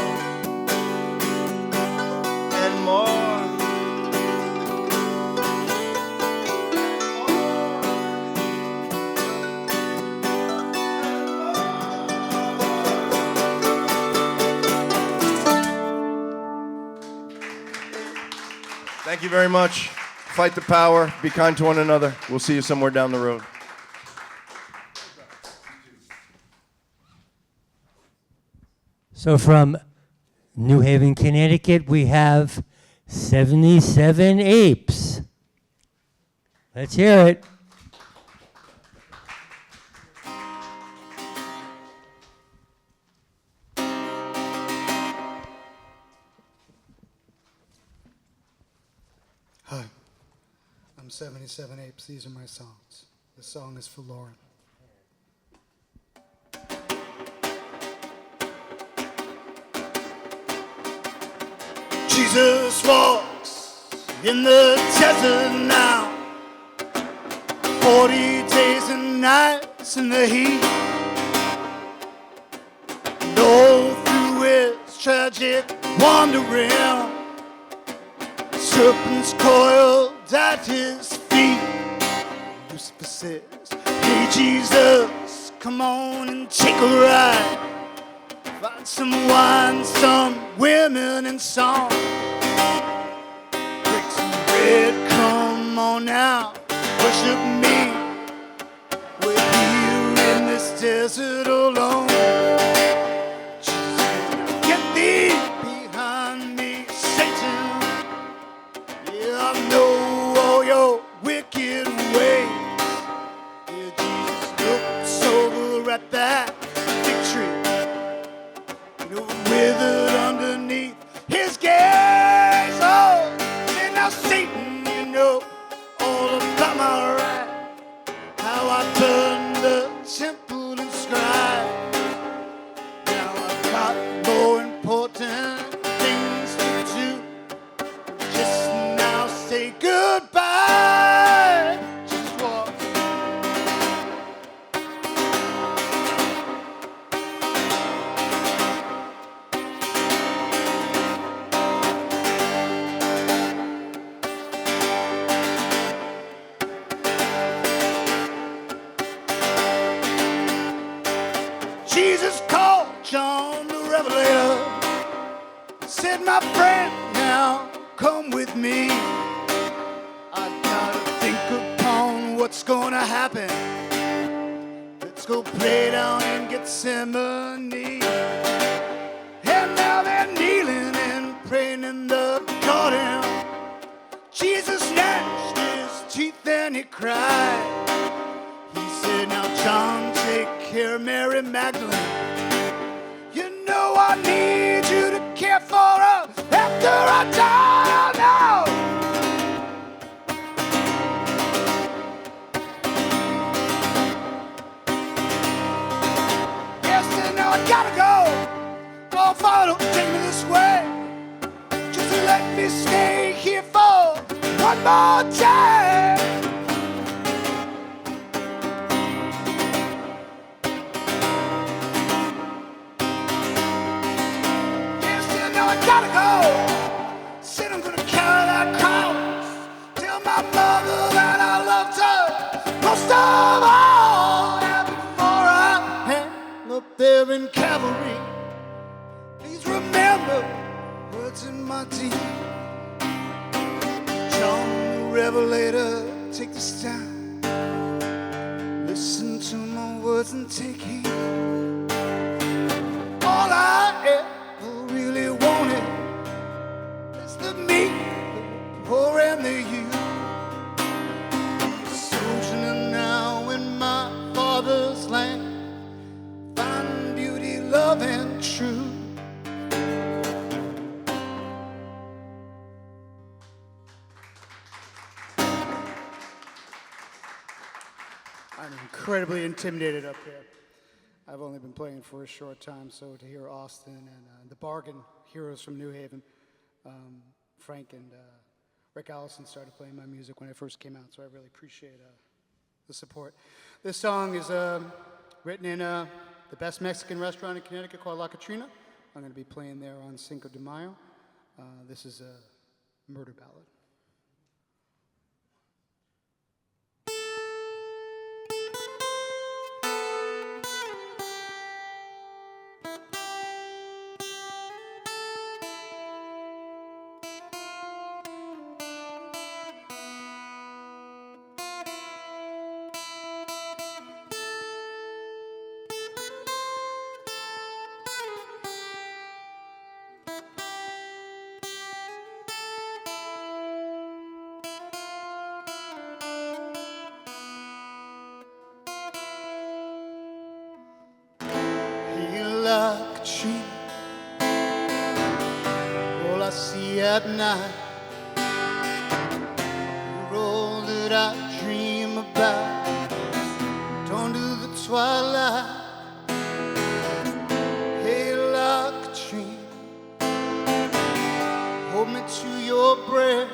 [SPEAKER 7] And more. Thank you very much. Fight the power. Be kind to one another. We'll see you somewhere down the road.
[SPEAKER 1] So from New Haven, Connecticut, we have 77 Apes. Let's hear it.
[SPEAKER 9] Hi, I'm 77 Apes. These are my songs. This song is for Lauren. Jesus walks in the desert now, 40 days and nights in the heat. And all through his tragic wandering, serpents coiled at his feet. Lucifer says, hey Jesus, come on and take a ride. Find some wine, some women and song. Break some bread, come on now, worship me. We're here in this desert alone. Jesus, get thee behind me, Satan. Yeah, I know all your wicked ways. Yeah, Jesus looks over at that fig tree, you know, withered underneath his gaze. goodbye. Just walk. Jesus called John the Revelator, said, my friend, now come with me. I gotta think upon what's gonna happen. Let's go play down in Gethsemane. And now they're kneeling and praying in the garden. Jesus gnashed his teeth and he cried. He said, now John, take care of Mary Magdalene. You know I need you to care for her after I die now. Yes, and now I gotta go. Oh, Father, don't take me this way. Just let me stay here for one more time. Gotta go. Said I'm gonna carry that cross. Tell my mother that I loved her most of all. And before I hang up there in Calvary, please remember what's in my teeth. John the Revelator, take this time. Listen to my words and take heed. All I ever really wanted is the meek, the poor, and the youth. Sojourning now in my Father's land, find beauty, love, and truth. I'm incredibly intimidated up here. I've only been playing for a short time, so to hear Austin and the Bargain Heroes from New Haven, Frank and Rick Allison started playing my music when I first came out, so I really appreciate the support. This song is written in the best Mexican restaurant in Connecticut called La Catrina. I'm going to be playing there on Cinco de Mayo. This is a murder ballad. Like a tree, all I see at night, you're all that I dream about, dawn to the twilight. Hey, like a tree, hold me to your breast.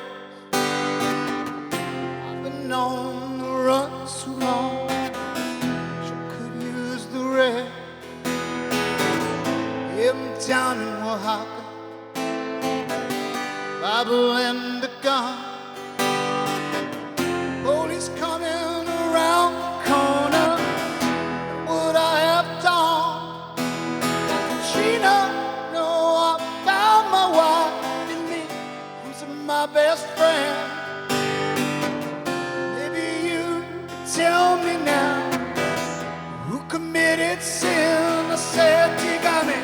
[SPEAKER 9] I've been on the run so long, sure could use the rest. I'm down in Oaxaca, Bible and the gun. Police coming around the corner. What I have done, Katrina, no, I found my wife in me, who's my best friend. Maybe you can tell me now who committed sin. I said, dígame.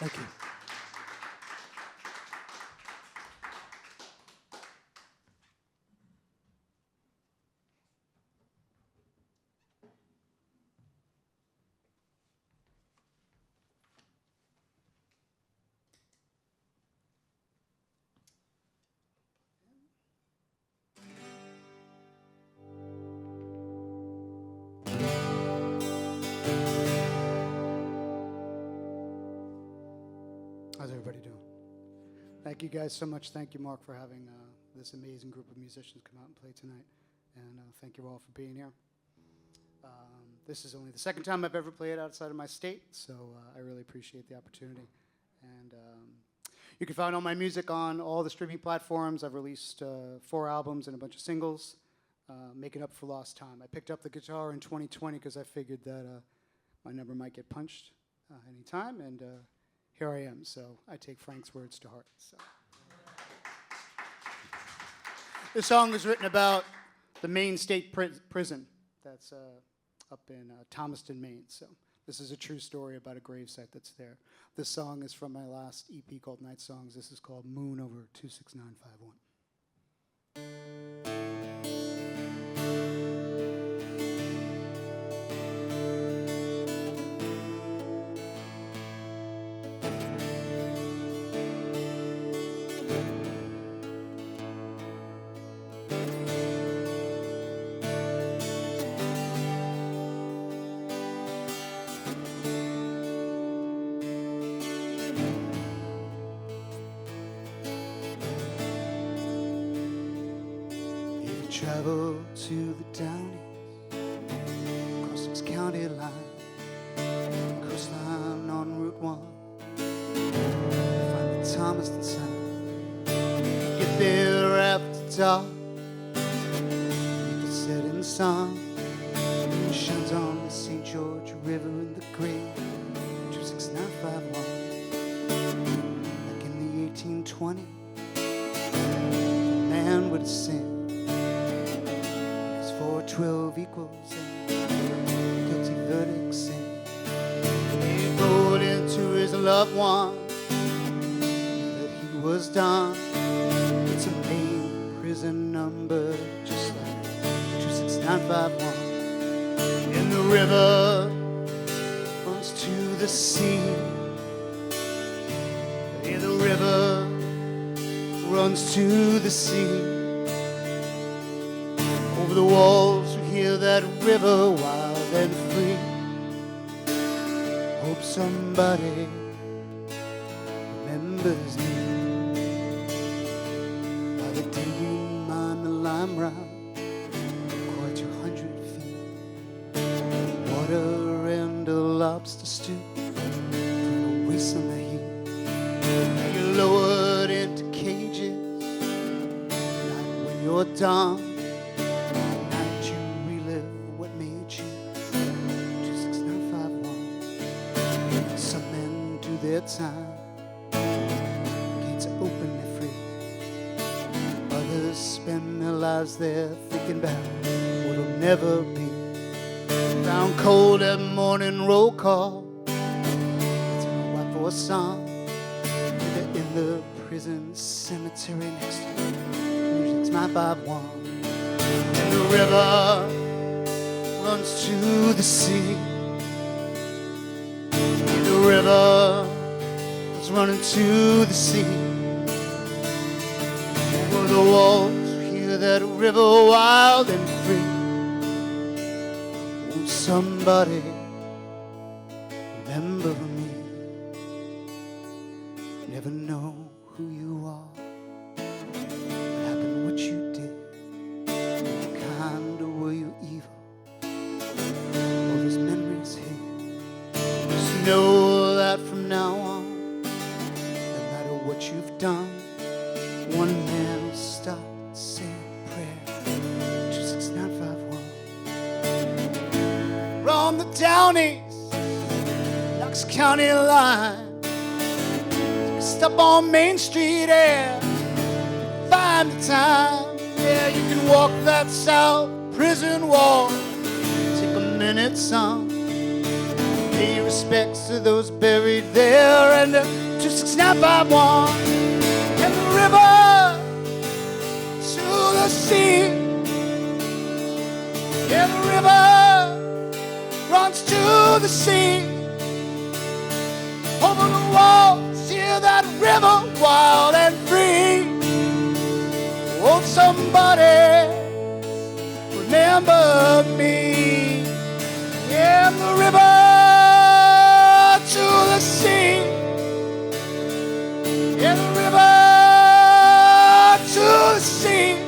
[SPEAKER 9] Thank you. How's everybody doing? Thank you guys so much. Thank you, Mark, for having this amazing group of musicians come out and play tonight. And thank you all for being here. This is only the second time I've ever played outside of my state, so I really appreciate the opportunity. And you can find all my music on all the streaming platforms. I've released 4 albums and a bunch of singles, making up for lost time. I picked up the guitar in 2020 because I figured that my number might get punched anytime, and here I am. So I take Frank's words to heart. So. This song was written about the Maine State Prison that's up in Thomaston, Maine. So this is a true story about a gravesite that's there. This song is from my last EP called Night Songs. This is called Moon Over 26951. Travel to the Downies, across this county line, coastline on Route 1, find the Thomaston sign, get there after dark, meet the setting sun, moon shines on the St. George River in the great 26951, like in the 1820s, the man would sing. 12 equals and guilty verdicts and he wrote into his loved one that he was done. It's a Maine prison number just like 26951, and the river runs to the sea. Yeah, the river runs to the sea. Over the walls, we hear that river wild and free. Hope somebody remembers me by the day you mine the lime round, quite 200 feet. Water and a lobster stew from the waist on the heat. Now you're lowered into cages, not when you're done. Their time, gates are open, they're free. Others spend their lives there thinking about what'll never be. Found cold at morning roll call. It's my wife or son. They're in the prison cemetery next to music's my 5-1. And the river runs to the sea. The river is running to the sea. Over the walls, we hear that river wild and free. Won't somebody remember me? Never know who you are, what happened, what you did, what kind or were you evil? All those memories here. Just know that from now on, no matter what you've done, one man will stop and say a prayer. 26951. We're on the Downies, Knox County line. Stop on Main Street, yeah. Find the time, yeah. You can walk that south prison wall. Take a minute, son. pay respects to those buried there. And 26951 and the river to the sea. Yeah, the river runs to the sea. Over the walls, hear that river wild and free. Won't somebody remember me? Yeah, the river to the sea. Yeah, the river to the sea.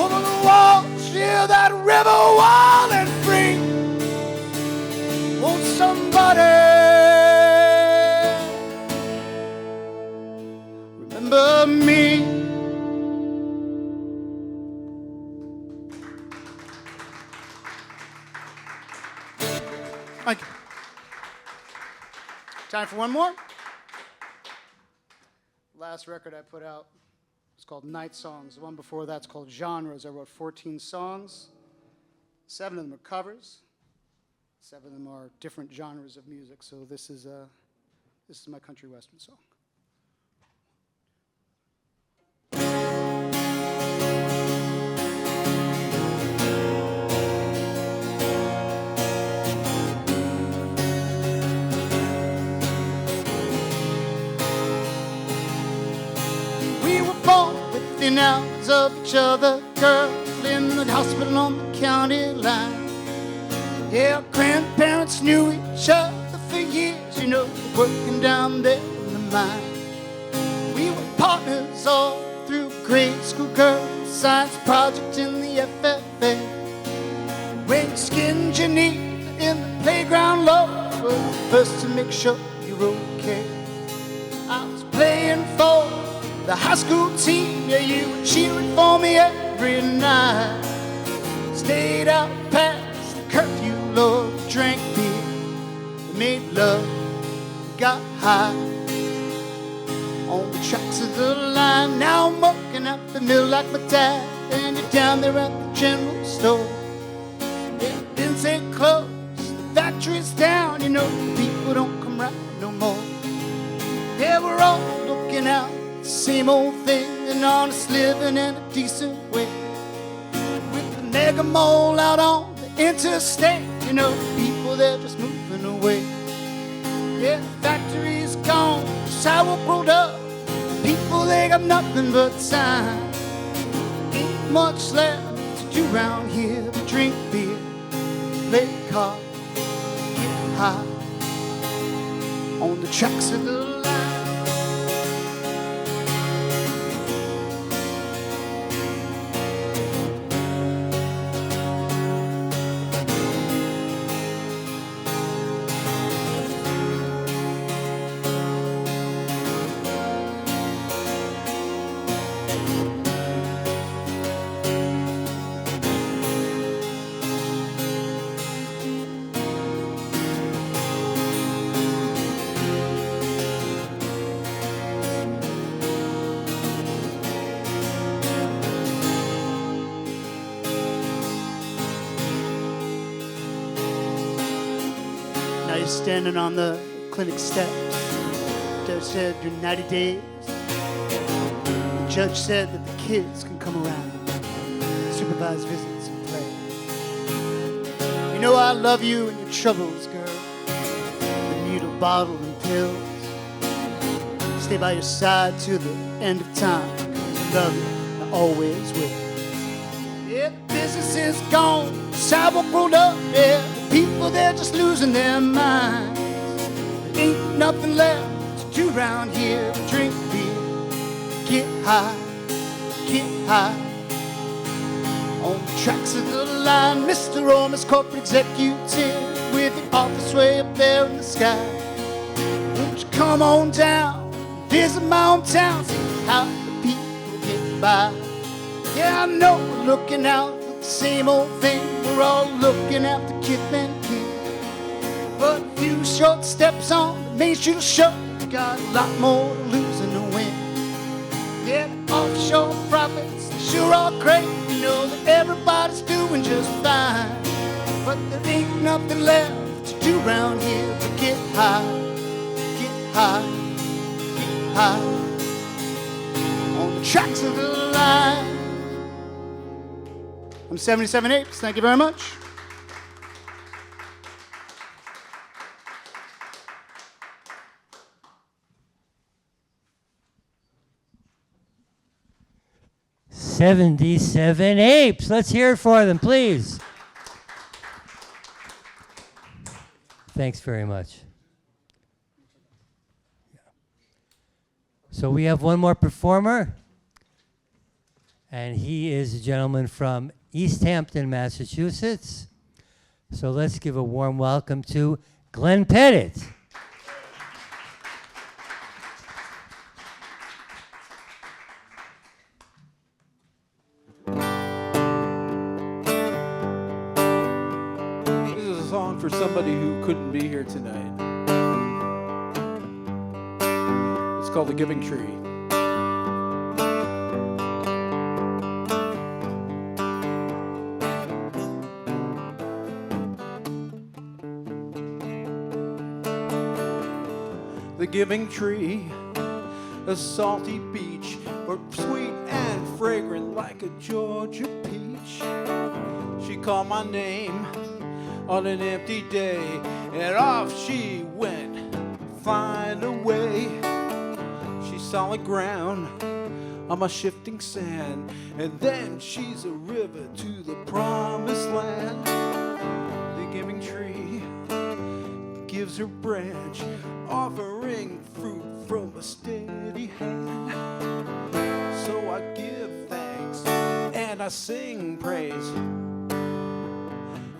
[SPEAKER 9] Over the walls, hear that river wild and free. Won't somebody remember me? Thank you. Time for one more. Last record I put out was called Night Songs. The one before that's called Genres. I wrote 14 songs. 7 of them are covers. 7 of them are different genres of music. So this is my country western song. We were born within hours of each other, girl, in the hospital on the county line. Yeah, grandparents knew each other for years, you know, working down there in the mine. We were partners all through grade school, girl, science project in the FFA. When you skinned your knee in the playground low, was the first to make sure you're okay. I was playing for the high school team, yeah, you were cheering for me every night. Stayed out past the curfew, Lord, drank beer, made love, got high on the tracks of the line. Now I'm working at the mill like my dad, and you're down there at the general store. Yeah, didn't say close, the factory's down, you know, people don't come round no more. Yeah, we're all looking out, same old thing, an honest living in a decent way. With the mega mall out on the interstate, you know, people they're just moving away. Yeah, the factory's gone, sidewalk rolled up, people they got nothing but time. Ain't much left to do round here but drink beer, play cards, get high on the tracks of the line. Now you're standing on the clinic steps. Judge said you're 90 days. The judge said that the kids can come around, supervise visits and play. You know I love you and your troubles, girl. The needle, bottle, and pills. Stay by your side to the end of time, 'cause I love you, I always will. Yeah, the business is gone, sidewalk rolled up, yeah. People, they're just losing their minds. There ain't nothing left to do round here but drink beer, get high on the tracks of the line. Mr. or Miss Corporate Executive with the office way up there in the sky, won't you come on down, visit my hometown, see how the people get by. Yeah, I know we're looking out for the same old thing, we're all looking after kith and kin. But a few short steps on the Main Street show, got a lot more to lose than to win. Yeah, the offshore profits, they sure are great, you know that everybody's doing just fine. But there ain't nothing left do round here but get high, get high, get high on the tracks of the line. I'm 77 Apes. Thank you very much.
[SPEAKER 1] '77 Apes. Let's hear it for them, please. Thanks very much. So we have one more performer, and he is a gentleman from East Hampton, Massachusetts. So let's give a warm welcome to Glenn Pettit.
[SPEAKER 10] This is a song for somebody who couldn't be here tonight. It's called The Giving Tree. The giving tree, a salty beach, or sweet and fragrant like a Georgia peach. She called my name on an empty day, and off she went, flying away. She's solid ground on my shifting sand, and then she's a river to the promised land. The giving tree gives her branch, offering fruit from a steady hand. So I give thanks and I sing praise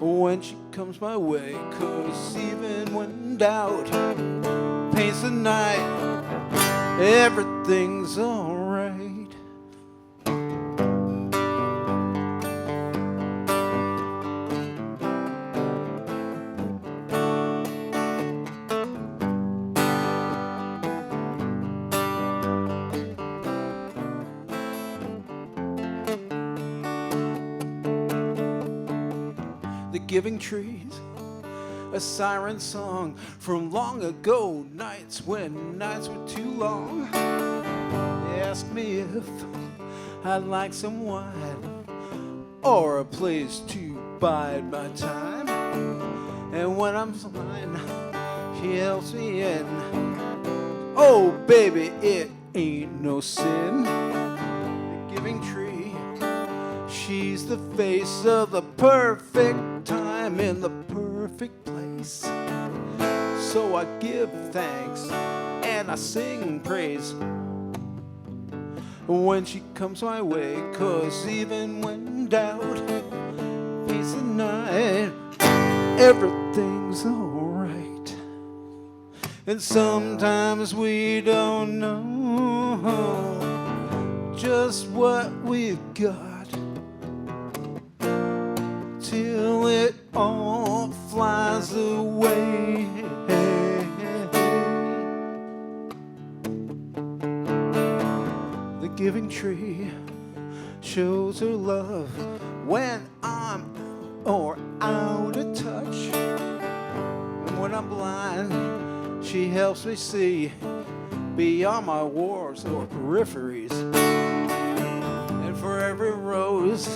[SPEAKER 10] when she comes my way, 'cause even when doubt paints the night, everything's alright. The giving trees, a siren song from long ago nights when nights were too long. They asked me if I'd like some wine or a place to bide my time. And when I'm flying, she helps me in. Oh baby, it ain't no sin. The giving tree, she's the face of the perfect time in the perfect place. So I give thanks and I sing praise when she comes my way, 'cause even when doubt paints the night, everything's alright. And sometimes we don't know just what we've got till it all flies away. The giving tree shows her love when I'm out of touch. And when I'm blind, she helps me see beyond my warps or peripheries. And for every rose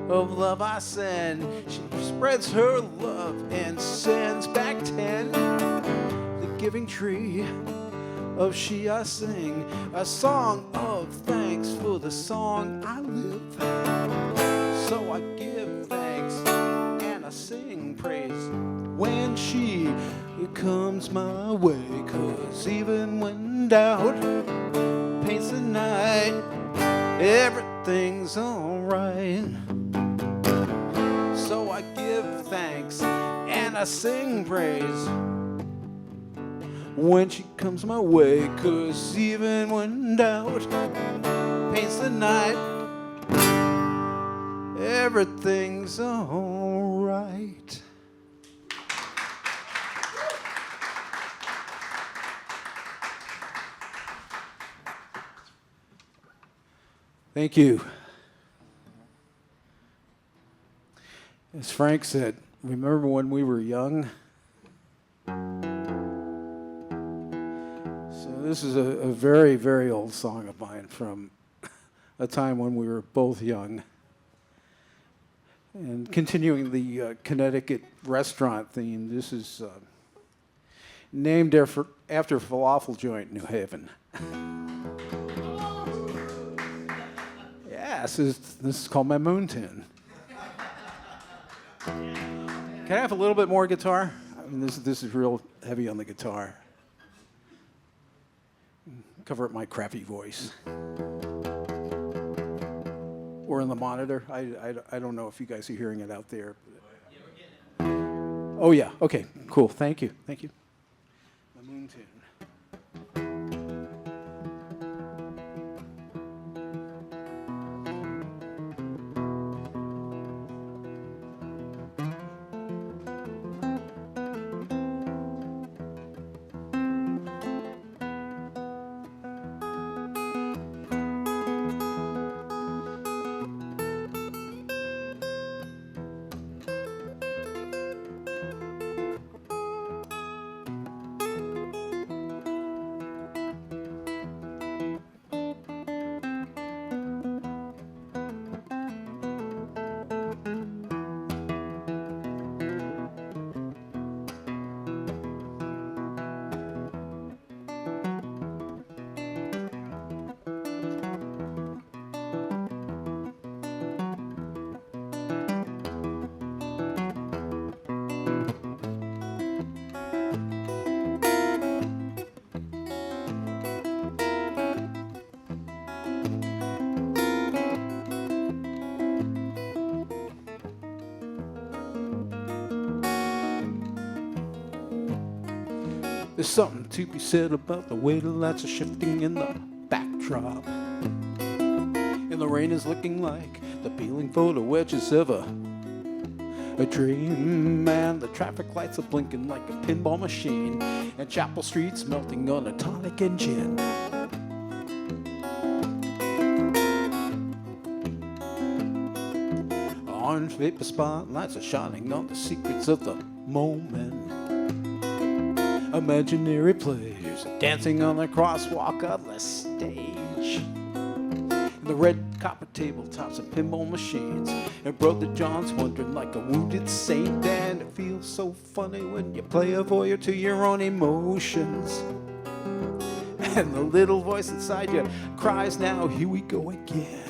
[SPEAKER 10] of love I send, she spreads her love and sends back 10. The giving tree, of she I sing, a song of thanks for the song I live. So I give thanks and I sing praise when she comes my way, 'cause even when doubt paints the night, everything's alright. So I give thanks and I sing praise when she comes my way, 'cause even when doubt paints the night, everything's alright. Thank you. As Frank said, remember when we were young? This is a very, very old song of mine from a time when we were both young. And continuing the Connecticut restaurant theme, this is named after a falafel joint in New Haven. Yeah, this is called my moon tune. Can I have a little bit more guitar? I mean, this is real heavy on the guitar. Cover up my crappy voice. Or in the monitor. I don't know if you guys are hearing it out there. Yeah, we're getting it. Oh, yeah. Okay, cool. Thank you. Thank you. My moon tune. There's something to be said about the way the lights are shifting in the backdrop. And the rain is looking like the peeling photo edges of a dream. And the traffic lights are blinking like a pinball machine. And Chapel Street's melting on a tonic and gin. Orange vapor spotlights are shining on the secrets of the moment. Imaginary players are dancing on the crosswalk of the stage. The red copper tabletops and pinball machines. And Brother John's wondering like a wounded saint. And it feels so funny when you play a voyeur to your own emotions. And the little voice inside you cries, now here we go again.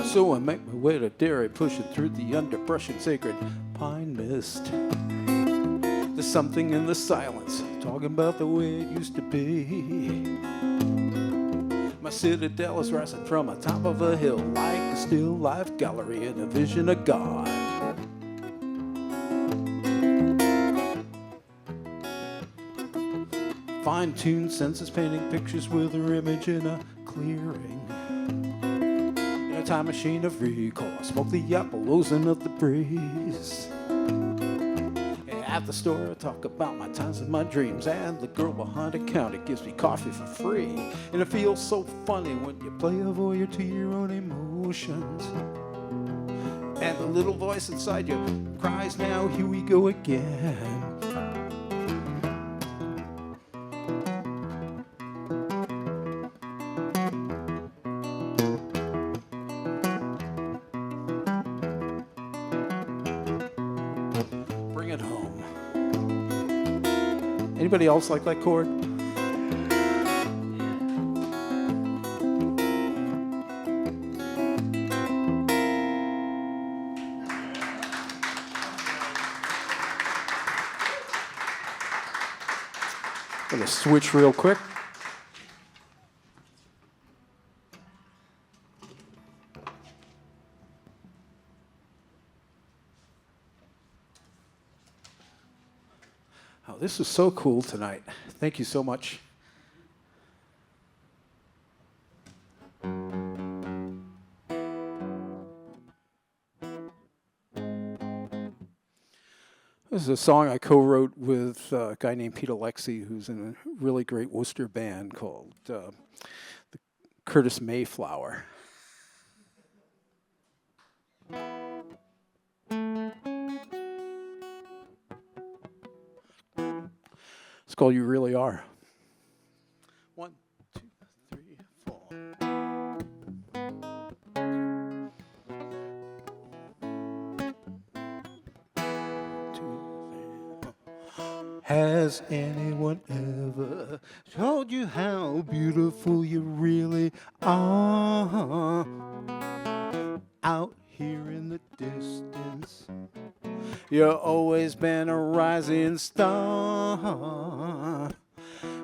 [SPEAKER 10] So I make my way to Derry, pushing through the underbrush and sacred pine mist. There's something in the silence, talking about the way it used to be. My citadel is rising from the top of a hill, like a still life gallery in a vision of God. Fine-tuned senses painting pictures with her image in a clearing. Time machine of recall, I smoke the apple, oozing up the breeze. At the store, I talk about my times and my dreams, and the girl behind the counter gives me coffee for free. And it feels so funny when you play a voyeur to your own emotions. And the little voice inside you cries, now here we go again. Bring it home. Anybody else like that chord? I'm going to switch real quick. Oh, this is so cool tonight. Thank you so much. This is a song I co-wrote with a guy named Pete Alexi, who's in a really great Worcester band called the Curtis Mayflower. It's called You Really Are. 1, 2, 3, 4. Has anyone ever told you how beautiful you really are? Out here in the distance, you've always been a rising star.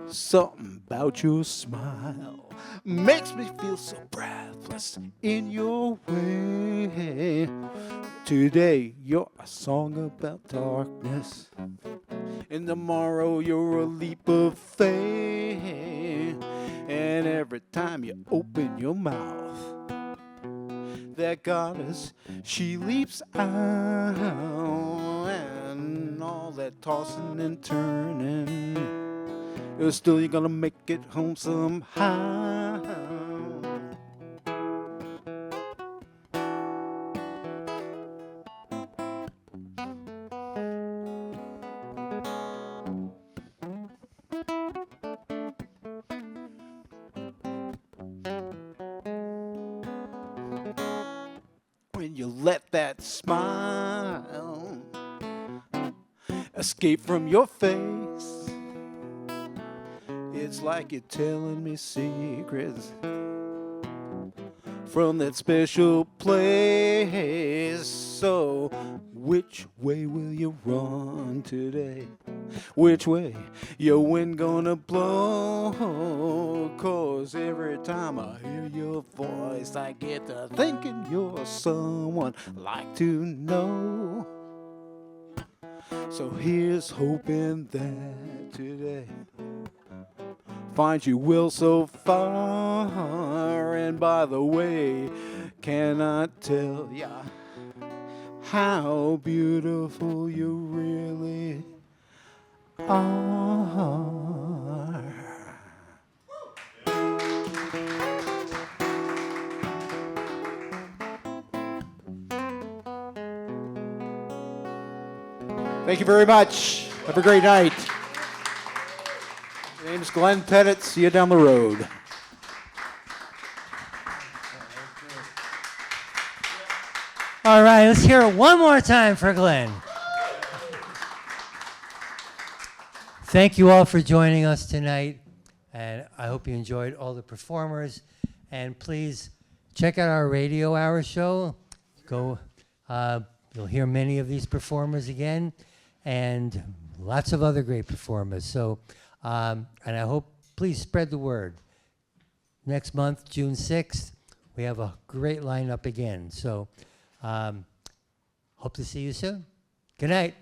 [SPEAKER 10] Something about your smile makes me feel so breathless in your way. Today you're a song about darkness, and tomorrow you're a leap of faith. And every time you open your mouth, that goddess, she leaps out. And all that tossing and turning, still you're gonna make it home somehow. When you let that smile escape from your face, it's like you're telling me secrets from that special place. So which way will you run today? Which way your wind gonna blow? 'Cause every time I hear your voice, I get to thinking you're someone I like to know. So here's hoping that today finds you will so far. And by the way, can I tell ya how beautiful you really are? Thank you very much. Have a great night. My name's Glenn Pettit. See you down the road.
[SPEAKER 1] All right, let's hear it one more time for Glenn. Thank you all for joining us tonight, and I hope you enjoyed all the performers. And please check out our radio hour show. You'll hear many of these performers again, and lots of other great performers. So, and I hope, please spread the word. Next month, June 6th, we have a great lineup again. So, hope to see you soon. Good night.